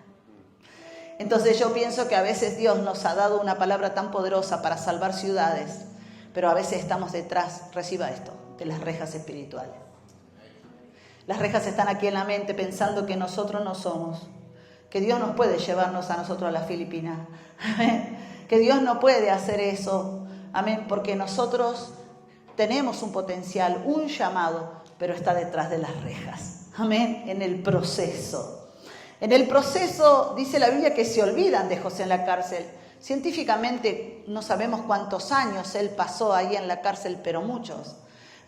Entonces yo pienso que a veces Dios nos ha dado una palabra tan poderosa para salvar ciudades, pero a veces estamos detrás, reciba esto, de las rejas espirituales. Las rejas están aquí en la mente pensando que nosotros no somos, que Dios nos puede llevarnos a nosotros a las Filipinas, amén, que Dios no puede hacer eso, amén, porque nosotros tenemos un potencial, un llamado, pero está detrás de las rejas, amén, en el proceso. En el proceso dice la Biblia que se olvidan de José en la cárcel. Científicamente no sabemos cuántos años él pasó ahí en la cárcel, pero muchos.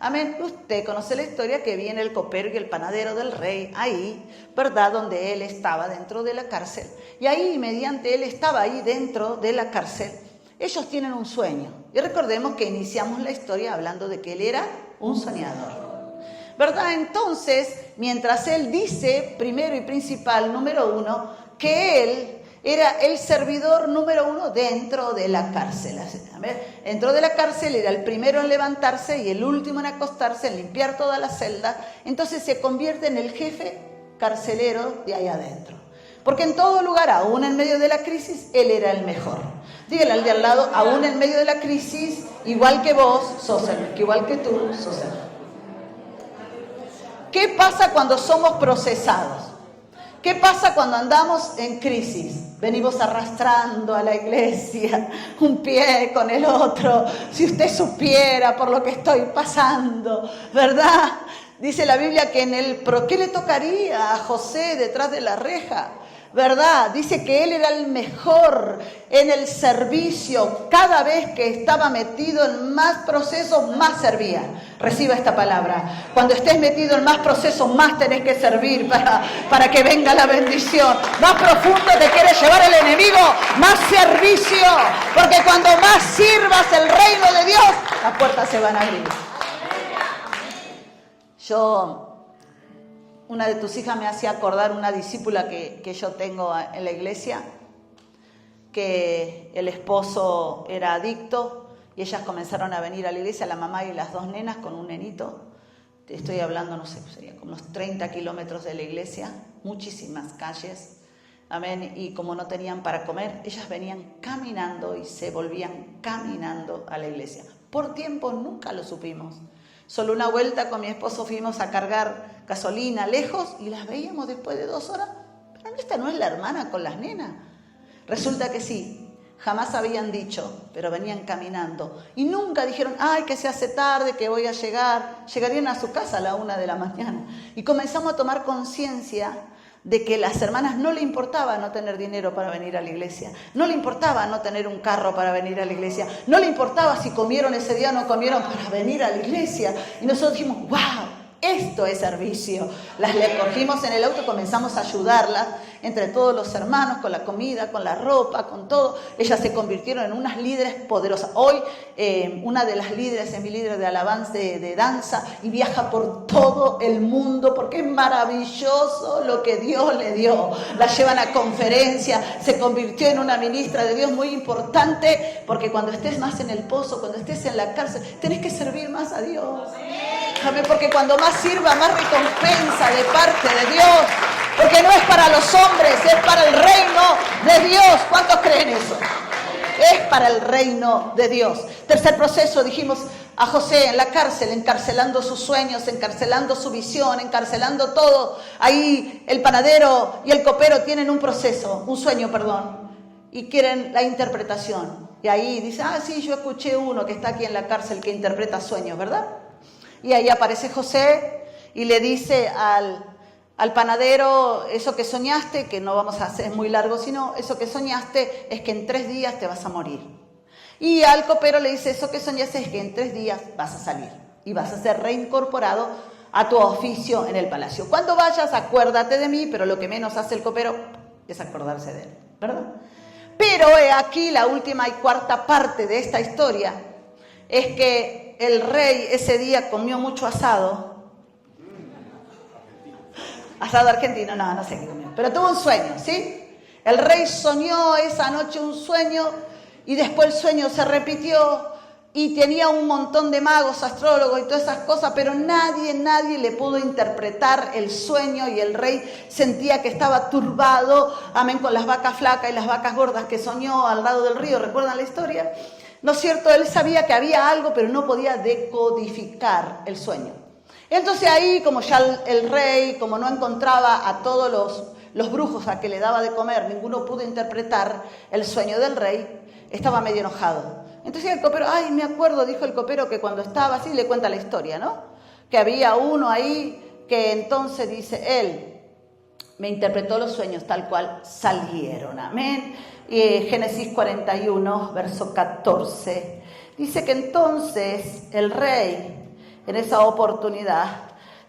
Amén. Usted conoce la historia que viene el copero y el panadero del rey ahí, ¿verdad? Donde él estaba dentro de la cárcel. Y ahí, mediante él estaba ahí dentro de la cárcel, ellos tienen un sueño. Y recordemos que iniciamos la historia hablando de que él era un soñador, ¿verdad? Entonces, mientras él dice, primero y principal, número uno, que él era el servidor número uno dentro de la cárcel. A ver, dentro de la cárcel era el primero en levantarse y el último en acostarse, en limpiar toda la celda. Entonces se convierte en el jefe carcelero de ahí adentro. Porque en todo lugar, aún en medio de la crisis, él era el mejor. Dígale al de al lado: aún en medio de la crisis, igual que vos, sos el mejor, igual que tú, sos el mejor. ¿Qué pasa cuando somos procesados? ¿Qué pasa cuando andamos en crisis? Venimos arrastrando a la iglesia, un pie con el otro. Si usted supiera por lo que estoy pasando, ¿verdad? Dice la Biblia que ¿qué le tocaría a José detrás de la reja? ¿Verdad? Dice que él era el mejor en el servicio. Cada vez que estaba metido en más procesos, más servía. Reciba esta palabra. Cuando estés metido en más procesos, más tenés que servir para que venga la bendición. Más profundo te quiere llevar el enemigo, más servicio. Porque cuando más sirvas el reino de Dios, las puertas se van a abrir. Una de tus hijas me hacía acordar una discípula que yo tengo en la iglesia, que el esposo era adicto y ellas comenzaron a venir a la iglesia, la mamá y las dos nenas con un nenito. Te estoy hablando, no sé, sería como unos 30 kilómetros de la iglesia, muchísimas calles, amén. Y como no tenían para comer, ellas venían caminando y se volvían caminando a la iglesia. Por tiempo nunca lo supimos. Solo una vuelta con mi esposo fuimos a cargar gasolina lejos y las veíamos después de 2 horas. Pero esta no es la hermana con las nenas. Resulta que sí, jamás habían dicho, pero venían caminando. Y nunca dijeron: ay, que se hace tarde, que voy a llegar. Llegarían a su casa a la 1 de la mañana. Y comenzamos a tomar conciencia de que las hermanas no le importaba no tener dinero para venir a la iglesia, no le importaba no tener un carro para venir a la iglesia, no le importaba si comieron ese día o no comieron para venir a la iglesia. Y nosotros dijimos: wow, Esto es servicio. Las le cogimos en el auto, comenzamos a ayudarlas entre todos los hermanos, con la comida, con la ropa, con todo. Ellas se convirtieron en unas líderes poderosas. Hoy una de las líderes es mi líder de alabanza, de danza, y viaja por todo el mundo porque es maravilloso lo que Dios le dio. La llevan a conferencias, se convirtió en una ministra de Dios muy importante, porque cuando estés más en el pozo, cuando estés en la cárcel, tenés que servir más a Dios. Porque cuando más sirva, más recompensa de parte de Dios. Porque no es para los hombres, es para el reino de Dios. ¿Cuántos creen eso? Es para el reino de Dios. Tercer proceso, dijimos a José en la cárcel, encarcelando sus sueños, encarcelando su visión, encarcelando todo. Ahí el panadero y el copero tienen un sueño, y quieren la interpretación. Y ahí dice, sí, yo escuché uno que está aquí en la cárcel que interpreta sueños, ¿verdad? Y ahí aparece José y le dice al panadero, eso que soñaste, que no vamos a hacer, es muy largo, sino eso que soñaste es que en 3 días te vas a morir. Y al copero le dice, eso que soñaste es que en 3 días vas a salir y vas a ser reincorporado a tu oficio en el palacio. Cuando vayas, acuérdate de mí, pero lo que menos hace el copero es acordarse de él, ¿verdad? Pero aquí la última y cuarta parte de esta historia es que el rey ese día comió mucho asado. Asado argentino, no sé qué comió. Pero tuvo un sueño, ¿sí? El rey soñó esa noche un sueño y después el sueño se repitió y tenía un montón de magos, astrólogos y todas esas cosas, pero nadie le pudo interpretar el sueño y el rey sentía que estaba turbado, amén, con las vacas flacas y las vacas gordas que soñó al lado del río. ¿Recuerdan la historia? ¿No es cierto? Él sabía que había algo, pero no podía decodificar el sueño. Entonces ahí, como ya el rey, como no encontraba a todos los brujos a que le daba de comer, ninguno pudo interpretar el sueño del rey, estaba medio enojado. Entonces el copero, me acuerdo, dijo el copero, que cuando estaba así, le cuenta la historia, ¿no? Que había uno ahí que entonces dice, él me interpretó los sueños tal cual salieron, amén. Y Génesis 41, verso 14, dice que entonces el rey, en esa oportunidad,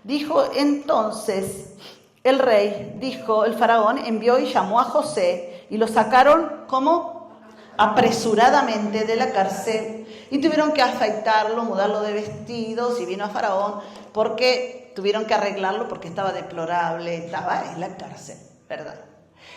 el faraón envió y llamó a José y lo sacaron como apresuradamente de la cárcel y tuvieron que afeitarlo, mudarlo de vestidos y vino a faraón porque tuvieron que arreglarlo porque estaba deplorable, estaba en la cárcel, ¿verdad?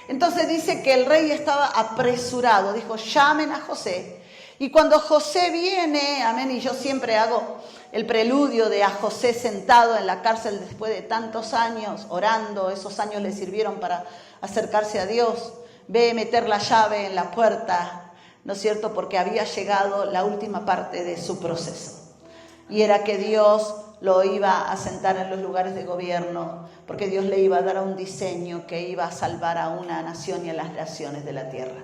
Entonces dice que el rey estaba apresurado, dijo, llamen a José. Y cuando José viene, amén, y yo siempre hago el preludio de a José sentado en la cárcel después de tantos años, orando, esos años le sirvieron para acercarse a Dios, ve meter la llave en la puerta, ¿no es cierto? Porque había llegado la última parte de su proceso. Y era que Dios lo iba a sentar en los lugares de gobierno, porque Dios le iba a dar un diseño que iba a salvar a una nación y a las naciones de la tierra.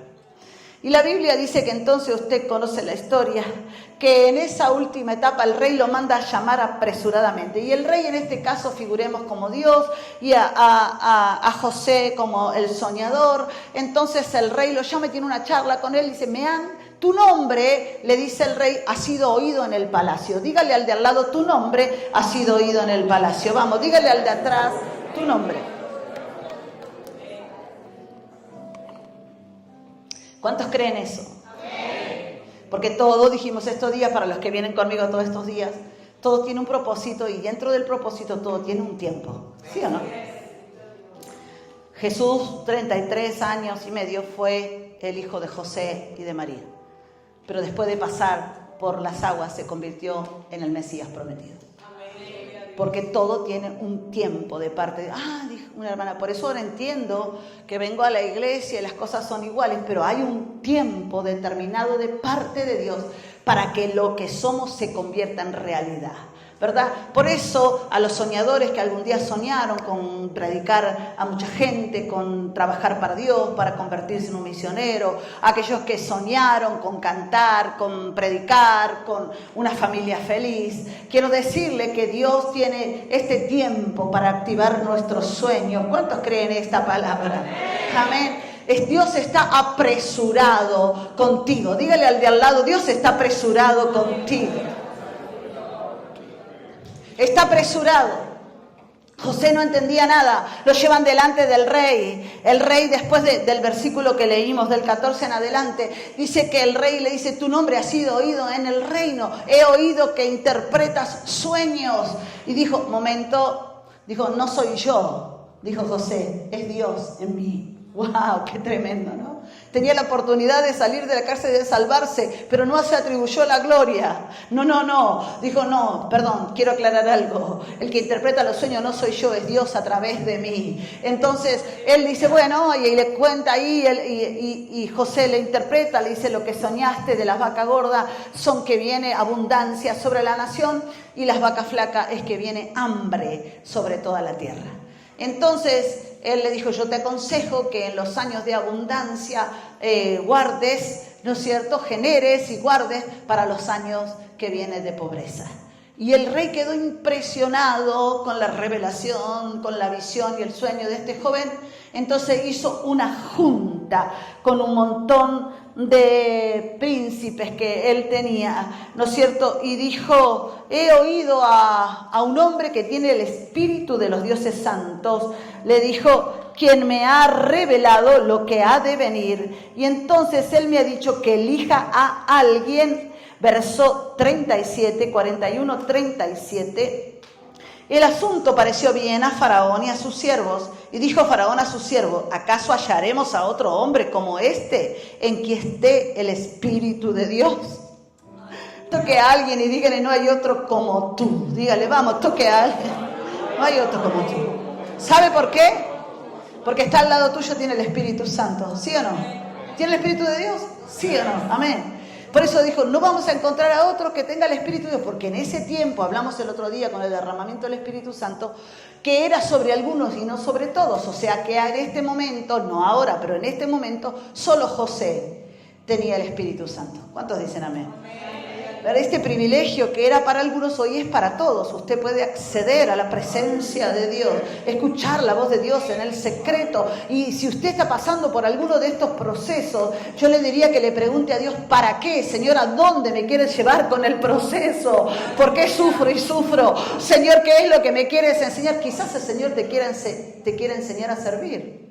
Y la Biblia dice que entonces usted conoce la historia, que en esa última etapa el rey lo manda a llamar apresuradamente. Y el rey en este caso figuremos como Dios y a José como el soñador. Entonces el rey lo llama y tiene una charla con él y dice, tu nombre, le dice el rey, ha sido oído en el palacio. Dígale al de al lado, tu nombre ha sido oído en el palacio. Vamos, dígale al de atrás, tu nombre. ¿Cuántos creen eso? Porque todo, dijimos estos días, para los que vienen conmigo todos estos días, todo tiene un propósito y dentro del propósito todo tiene un tiempo. ¿Sí o no? Jesús, 33 años y medio, fue el hijo de José y de María. Pero después de pasar por las aguas se convirtió en el Mesías prometido. Porque todo tiene un tiempo de parte de... dijo una hermana, por eso ahora entiendo que vengo a la iglesia y las cosas son iguales, pero hay un tiempo determinado de parte de Dios para que lo que somos se convierta en realidad, ¿verdad? Por eso a los soñadores que algún día soñaron con predicar a mucha gente, con trabajar para Dios, para convertirse en un misionero, aquellos que soñaron con cantar, con predicar, con una familia feliz, quiero decirle que Dios tiene este tiempo para activar nuestros sueños. ¿Cuántos creen esta palabra? Amén. Dios está apresurado contigo. Dígale al de al lado, Dios está apresurado contigo. Está apresurado. José no entendía nada, lo llevan delante del rey. El rey, después del versículo que leímos, del 14 en adelante, dice que el rey le dice, tu nombre ha sido oído en el reino, he oído que interpretas sueños. Y dijo, momento, dijo, no soy yo, dijo José, es Dios en mí. ¡Wow! ¡Qué tremendo!, ¿no? Tenía la oportunidad de salir de la cárcel y de salvarse, pero no se atribuyó la gloria. No. Dijo, no, perdón, quiero aclarar algo. El que interpreta los sueños no soy yo, es Dios a través de mí. Entonces, él dice, bueno, y le cuenta ahí, y José le interpreta, le dice, lo que soñaste de las vacas gordas son que viene abundancia sobre la nación, y las vacas flacas es que viene hambre sobre toda la tierra. Entonces, él le dijo, yo te aconsejo que en los años de abundancia guardes, ¿no es cierto?, generes y guardes para los años que vienen de pobreza. Y el rey quedó impresionado con la revelación, con la visión y el sueño de este joven. Entonces hizo una junta con un montón de príncipes que él tenía, ¿no es cierto? Y dijo, he oído a un hombre que tiene el espíritu de los dioses santos. Le dijo, quien me ha revelado lo que ha de venir. Y entonces él me ha dicho que elija a alguien. Verso 37, 41, 37. El asunto pareció bien a Faraón y a sus siervos. Y dijo Faraón a sus siervos, ¿acaso hallaremos a otro hombre como este, en quien esté el Espíritu de Dios? Toque a alguien y dígale, no hay otro como tú. Dígale, vamos, toque a alguien. No hay otro como tú. ¿Sabe por qué? Porque está al lado tuyo, tiene el Espíritu Santo. ¿Sí o no? ¿Tiene el Espíritu de Dios? ¿Sí o no? Amén. Por eso dijo, no vamos a encontrar a otro que tenga el Espíritu de Dios, porque en ese tiempo, hablamos el otro día con el derramamiento del Espíritu Santo, que era sobre algunos y no sobre todos. O sea que en este momento, no ahora, pero en este momento, solo José tenía el Espíritu Santo. ¿Cuántos dicen amén? Pero este privilegio que era para algunos, hoy es para todos. Usted puede acceder a la presencia de Dios, escuchar la voz de Dios en el secreto. Y si usted está pasando por alguno de estos procesos, yo le diría que le pregunte a Dios, ¿para qué, Señor? ¿A dónde me quieres llevar con el proceso? ¿Por qué sufro y sufro? Señor, ¿qué es lo que me quieres enseñar? Quizás el Señor te quiera enseñar a servir.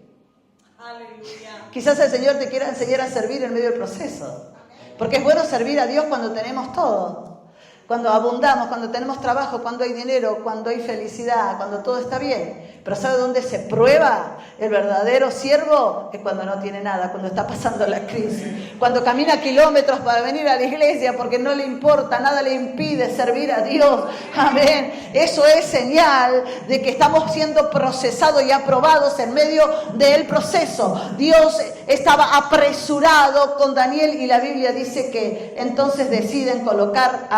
Aleluya. Quizás el Señor te quiera enseñar a servir en medio del proceso. Porque es bueno servir a Dios cuando tenemos todo, cuando abundamos, cuando tenemos trabajo, cuando hay dinero, cuando hay felicidad, cuando todo está bien. Pero ¿sabe dónde se prueba el verdadero siervo? Es cuando no tiene nada, cuando está pasando la crisis, cuando camina kilómetros para venir a la iglesia porque no le importa, nada le impide servir a Dios. Amén. Eso es señal de que estamos siendo procesados y aprobados en medio del proceso. Dios estaba apresurado con Daniel y la Biblia dice que entonces deciden colocar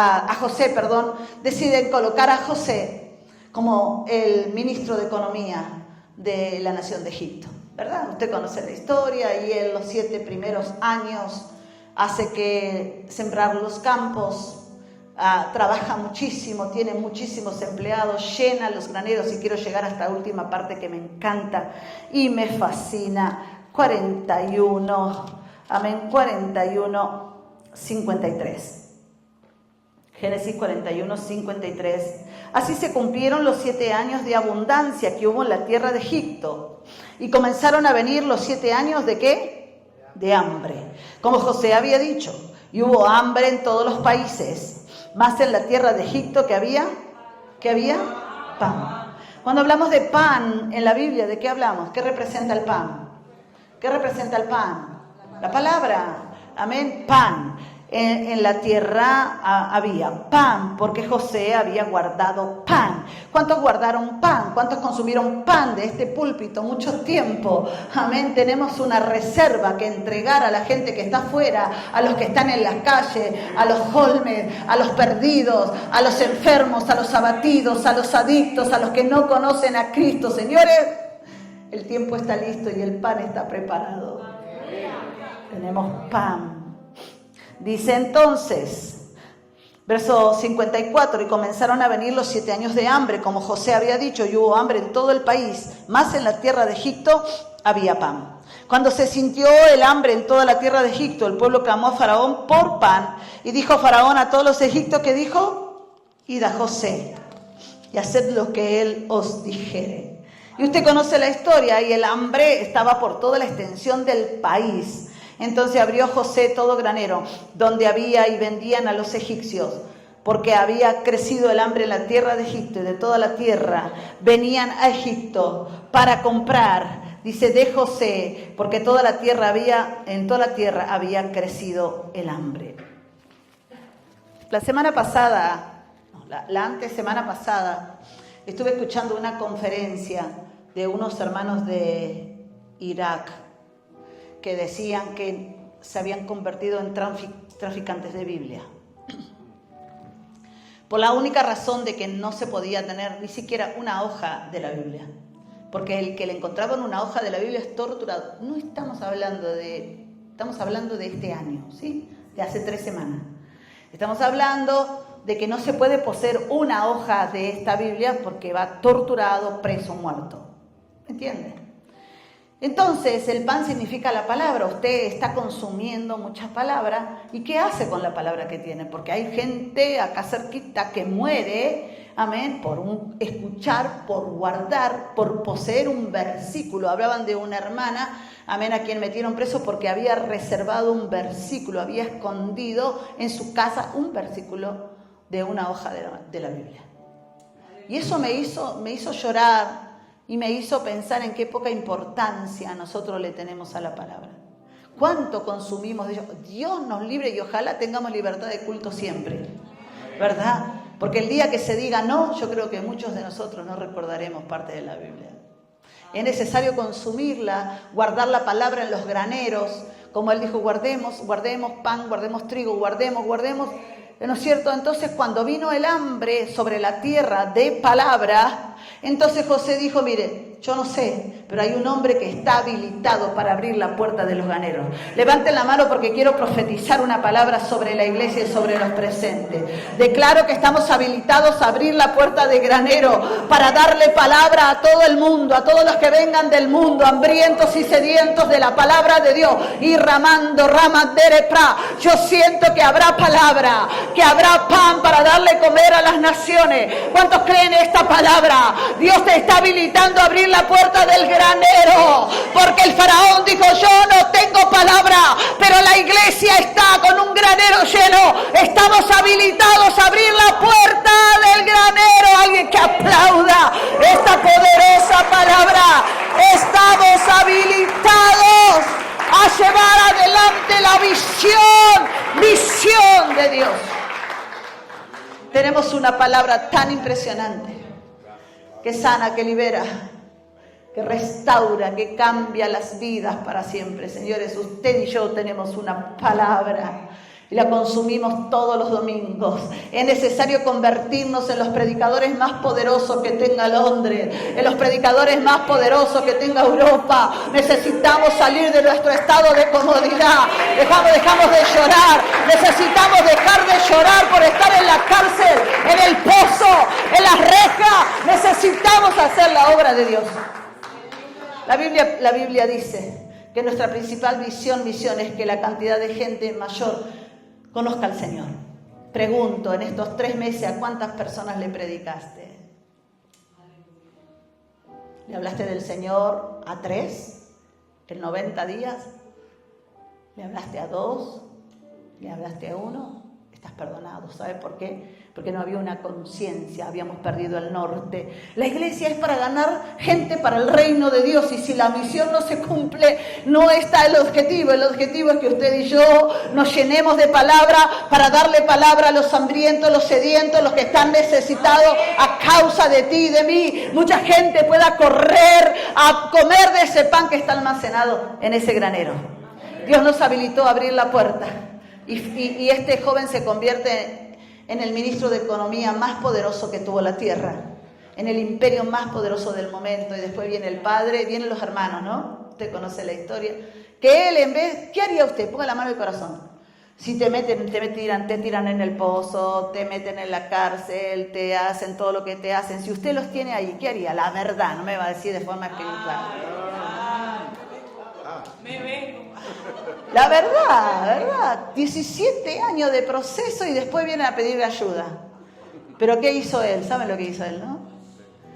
deciden colocar a José como el ministro de Economía de la nación de Egipto, ¿verdad? Usted conoce la historia y en los 7 primeros años hace que sembrar los campos, trabaja muchísimo, tiene muchísimos empleados, llena los graneros y quiero llegar a esta última parte que me encanta y me fascina. 41, amén, 41, 53. Génesis 41, 53. Así se cumplieron los 7 años de abundancia que hubo en la tierra de Egipto. Y comenzaron a venir los 7 años ¿de qué? De hambre. Como José había dicho. Y hubo hambre en todos los países. Más en la tierra de Egipto que había pan. Cuando hablamos de pan en la Biblia, ¿de qué hablamos? ¿Qué representa el pan? ¿Qué representa el pan? La palabra. Amén. Pan. En la tierra había pan, porque José había guardado pan. ¿Cuántos guardaron pan? ¿Cuántos consumieron pan de este púlpito? Mucho tiempo. Amén. Tenemos una reserva que entregar a la gente que está afuera, a los que están en las calles, a los holmes, a los perdidos, a los enfermos, a los abatidos, a los adictos, a los que no conocen a Cristo. Señores, el tiempo está listo y el pan está preparado. Tenemos pan. Dice entonces, verso 54, y comenzaron a venir los 7 años de hambre, como José había dicho, y hubo hambre en todo el país, más en la tierra de Egipto había pan. Cuando se sintió el hambre en toda la tierra de Egipto, el pueblo clamó a Faraón por pan, y dijo Faraón a todos los egipcios, que dijo, id a José y haced lo que Él os dijere. Y usted conoce la historia, y el hambre estaba por toda la extensión del país. Entonces abrió José todo granero, donde había, y vendían a los egipcios, porque había crecido el hambre en la tierra de Egipto, y de toda la tierra venían a Egipto para comprar, dice, de José, porque en toda la tierra había crecido el hambre. La semana pasada, la antesemana pasada, estuve escuchando una conferencia de unos hermanos de Irak que decían que se habían convertido en traficantes de Biblia. Por la única razón de que no se podía tener ni siquiera una hoja de la Biblia. Porque el que le encontraban una hoja de la Biblia es torturado. No estamos hablando de este año, ¿sí? De hace 3 semanas. Estamos hablando de que no se puede poseer una hoja de esta Biblia porque va torturado, preso, muerto. ¿Me entiende? Entonces, el pan significa la palabra. Usted está consumiendo mucha palabra. ¿Y qué hace con la palabra que tiene? Porque hay gente acá cerquita que muere, amén, por escuchar, por guardar, por poseer un versículo. Hablaban de una hermana, amén, a quien metieron preso porque había reservado un versículo, había escondido en su casa un versículo de una hoja de la Biblia. Y eso me hizo llorar. Y me hizo pensar en qué poca importancia nosotros le tenemos a la palabra. ¿Cuánto consumimos de ello? Dios nos libre y ojalá tengamos libertad de culto siempre, ¿verdad? Porque el día que se diga no, yo creo que muchos de nosotros no recordaremos parte de la Biblia. Es necesario consumirla, guardar la palabra en los graneros. Como Él dijo, guardemos pan, guardemos trigo, guardemos. ¿No es cierto? Entonces, cuando vino el hambre sobre la tierra de palabra, entonces José dijo, mire, yo no sé, pero hay un hombre que está habilitado para abrir la puerta de los graneros. Levanten la mano porque quiero profetizar una palabra sobre la iglesia y sobre los presentes. Declaro que estamos habilitados a abrir la puerta de granero para darle palabra a todo el mundo, a todos los que vengan del mundo, hambrientos y sedientos de la palabra de Dios. Y ramando, ramanderepra. Yo siento que habrá palabra, que habrá pan para darle comer a las naciones. ¿Cuántos creen esta palabra? Dios te está habilitando a abrir la puerta del granero, porque el faraón dijo, yo no tengo palabra, pero la iglesia está con un granero lleno. Estamos habilitados a abrir la puerta del granero. Alguien que aplauda esta poderosa palabra. Estamos habilitados a llevar adelante la visión de Dios. Tenemos una palabra tan impresionante, que sana, que libera, que restaura, que cambia las vidas para siempre. Señores, usted y yo tenemos una palabra y la consumimos todos los domingos. Es necesario convertirnos en los predicadores más poderosos que tenga Londres, en los predicadores más poderosos que tenga Europa. Necesitamos salir de nuestro estado de comodidad. Dejamos de llorar. Necesitamos dejar de llorar por estar en la cárcel, en el pozo, en las rejas. Necesitamos hacer la obra de Dios. La Biblia dice que nuestra principal visión es que la cantidad de gente mayor conozca al Señor. Pregunto, en estos 3 meses, ¿a cuántas personas le predicaste? ¿Le hablaste del Señor a 3 en 90 días? ¿Le hablaste a 2? ¿Le hablaste a 1? Estás perdonado. ¿Sabe por qué? Porque no había una conciencia, habíamos perdido el norte. La iglesia es para ganar gente para el reino de Dios, y si la misión no se cumple, no está el objetivo. El objetivo es que usted y yo nos llenemos de palabra para darle palabra a los hambrientos, los sedientos, los que están necesitados a causa de ti y de mí. Mucha gente pueda correr a comer de ese pan que está almacenado en ese granero. Dios nos habilitó a abrir la puerta, y este joven se convierte en el ministro de Economía más poderoso que tuvo la tierra, en el imperio más poderoso del momento. Y después viene el padre, vienen los hermanos, ¿no? Usted conoce la historia. Que él, en vez, ¿qué haría usted? Ponga la mano en el corazón. Si te tiran en el pozo, te meten en la cárcel, te hacen todo lo que te hacen. Si usted los tiene ahí, ¿qué haría? La verdad, no me va a decir de forma espiritual. Me vengo. La verdad, 17 años de proceso y después viene a pedir ayuda. Pero ¿qué hizo él? ¿Saben lo que hizo él, no?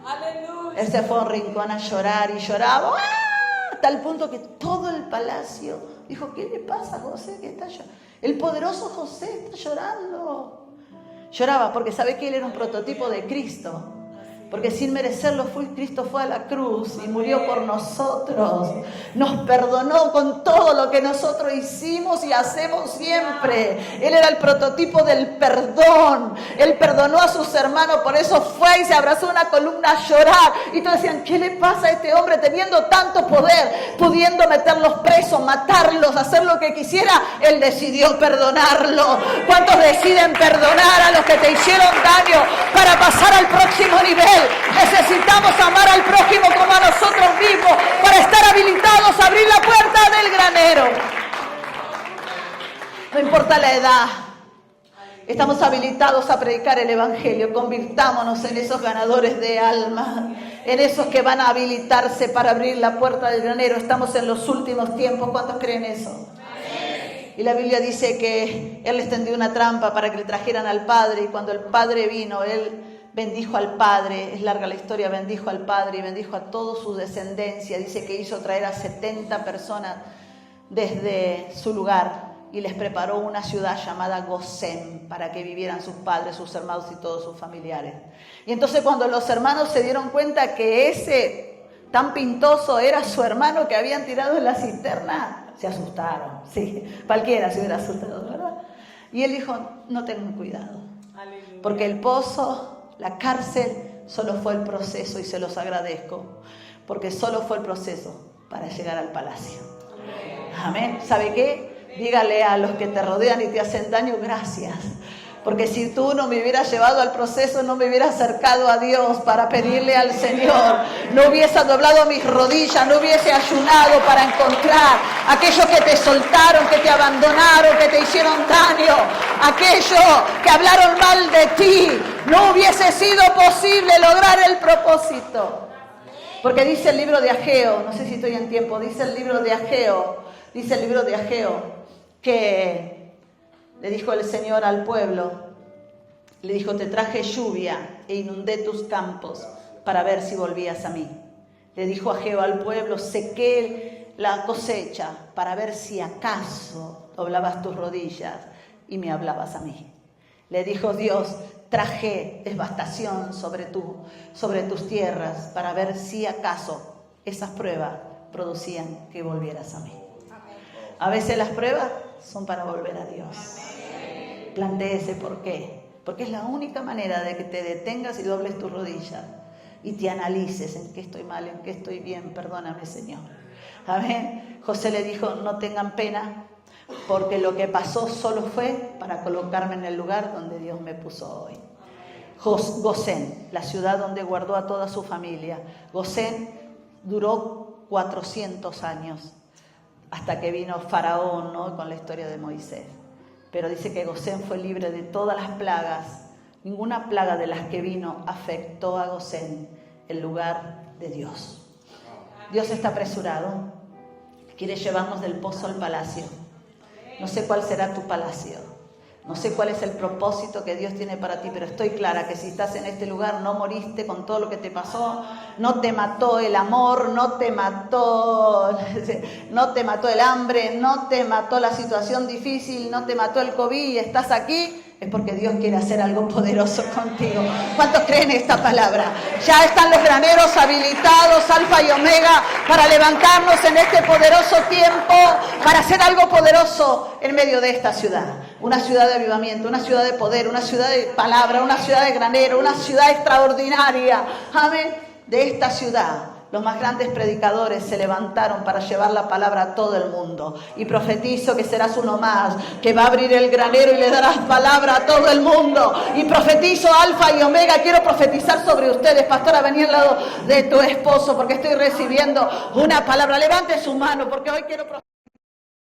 Aleluya. Él se fue a un rincón a llorar y lloraba hasta el punto que todo el palacio dijo, ¿qué le pasa a José que está llorando? El poderoso José está llorando. Lloraba porque sabe que él era un prototipo de Cristo. Porque sin merecerlo Cristo fue a la cruz y murió por nosotros. Nos perdonó con todo lo que nosotros hicimos y hacemos siempre. Él era el prototipo del perdón. Él perdonó a sus hermanos, por eso fue y se abrazó a una columna a llorar. Y todos decían, ¿qué le pasa a este hombre teniendo tanto poder? Pudiendo meterlos presos, matarlos, hacer lo que quisiera. Él decidió perdonarlo. ¿Cuántos deciden perdonar a los que te hicieron daño para pasar al próximo nivel? Necesitamos amar al prójimo como a nosotros mismos para estar habilitados a abrir la puerta del granero. No importa la edad, estamos habilitados a predicar el evangelio. Convirtámonos en esos ganadores de alma, en esos que van a habilitarse para abrir la puerta del granero. Estamos en los últimos tiempos. ¿Cuántos creen eso? Y la Biblia dice que él les tendió una trampa para que le trajeran al Padre, y cuando el Padre vino, él bendijo al Padre, es larga la historia, bendijo al Padre y bendijo a toda su descendencia. Dice que hizo traer a 70 personas desde su lugar y les preparó una ciudad llamada Gosén para que vivieran sus padres, sus hermanos y todos sus familiares. Y entonces cuando los hermanos se dieron cuenta que ese tan pintoso era su hermano que habían tirado en la cisterna, se asustaron. Sí, cualquiera se hubiera asustado, ¿verdad? Y él dijo, no tengan cuidado, porque el pozo, la cárcel, solo fue el proceso, y se los agradezco, porque solo fue el proceso para llegar al palacio. Amén. ¿Sabe qué? Dígale a los que te rodean y te hacen daño, gracias. Porque si tú no me hubieras llevado al proceso, no me hubiera acercado a Dios para pedirle al Señor. No hubiese doblado mis rodillas, no hubiese ayunado para encontrar aquellos que te soltaron, que te abandonaron, que te hicieron daño, aquellos que hablaron mal de ti. No hubiese sido posible lograr el propósito. Porque dice el libro de Ageo, no sé si estoy en tiempo, dice el libro de Ageo que le dijo el Señor al pueblo, le dijo, te traje lluvia e inundé tus campos para ver si volvías a mí. Le dijo Ageo al pueblo, sequé la cosecha para ver si acaso doblabas tus rodillas y me hablabas a mí. Le dijo Dios, traje devastación sobre tus tierras para ver si acaso esas pruebas producían que volvieras a mí. A veces las pruebas son para volver a Dios. Plantéese por qué. Porque es la única manera de que te detengas y dobles tus rodillas y te analices en qué estoy mal, en qué estoy bien. Perdóname, Señor. Amén. José le dijo, no tengan pena, porque lo que pasó solo fue para colocarme en el lugar donde Dios me puso hoy. Gosén, la ciudad donde guardó a toda su familia. Gosén duró 400 años. Hasta que vino Faraón, ¿no?, con la historia de Moisés. Pero dice que Gosén fue libre de todas las plagas. Ninguna plaga de las que vino afectó a Gosén, el lugar de Dios. Dios está apresurado. Quiere llevarnos del pozo al palacio. No sé cuál será tu palacio. No sé cuál es el propósito que Dios tiene para ti, pero estoy clara que si estás en este lugar no moriste con todo lo que te pasó, no te mató el amor, no te mató el hambre, no te mató la situación difícil, no te mató el COVID y estás aquí, es porque Dios quiere hacer algo poderoso contigo. ¿Cuántos creen esta palabra? Ya están los graneros habilitados, Alfa y Omega, para levantarnos en este poderoso tiempo, para hacer algo poderoso en medio de esta ciudad. Una ciudad de avivamiento, una ciudad de poder, una ciudad de palabra, una ciudad de granero, una ciudad extraordinaria. Amén. De esta ciudad, los más grandes predicadores se levantaron para llevar la palabra a todo el mundo. Y profetizo que serás uno más, que va a abrir el granero y le darás palabra a todo el mundo. Y profetizo Alfa y Omega, quiero profetizar sobre ustedes. Pastora, vení al lado de tu esposo porque estoy recibiendo una palabra. Levante su mano porque hoy quiero profetizar.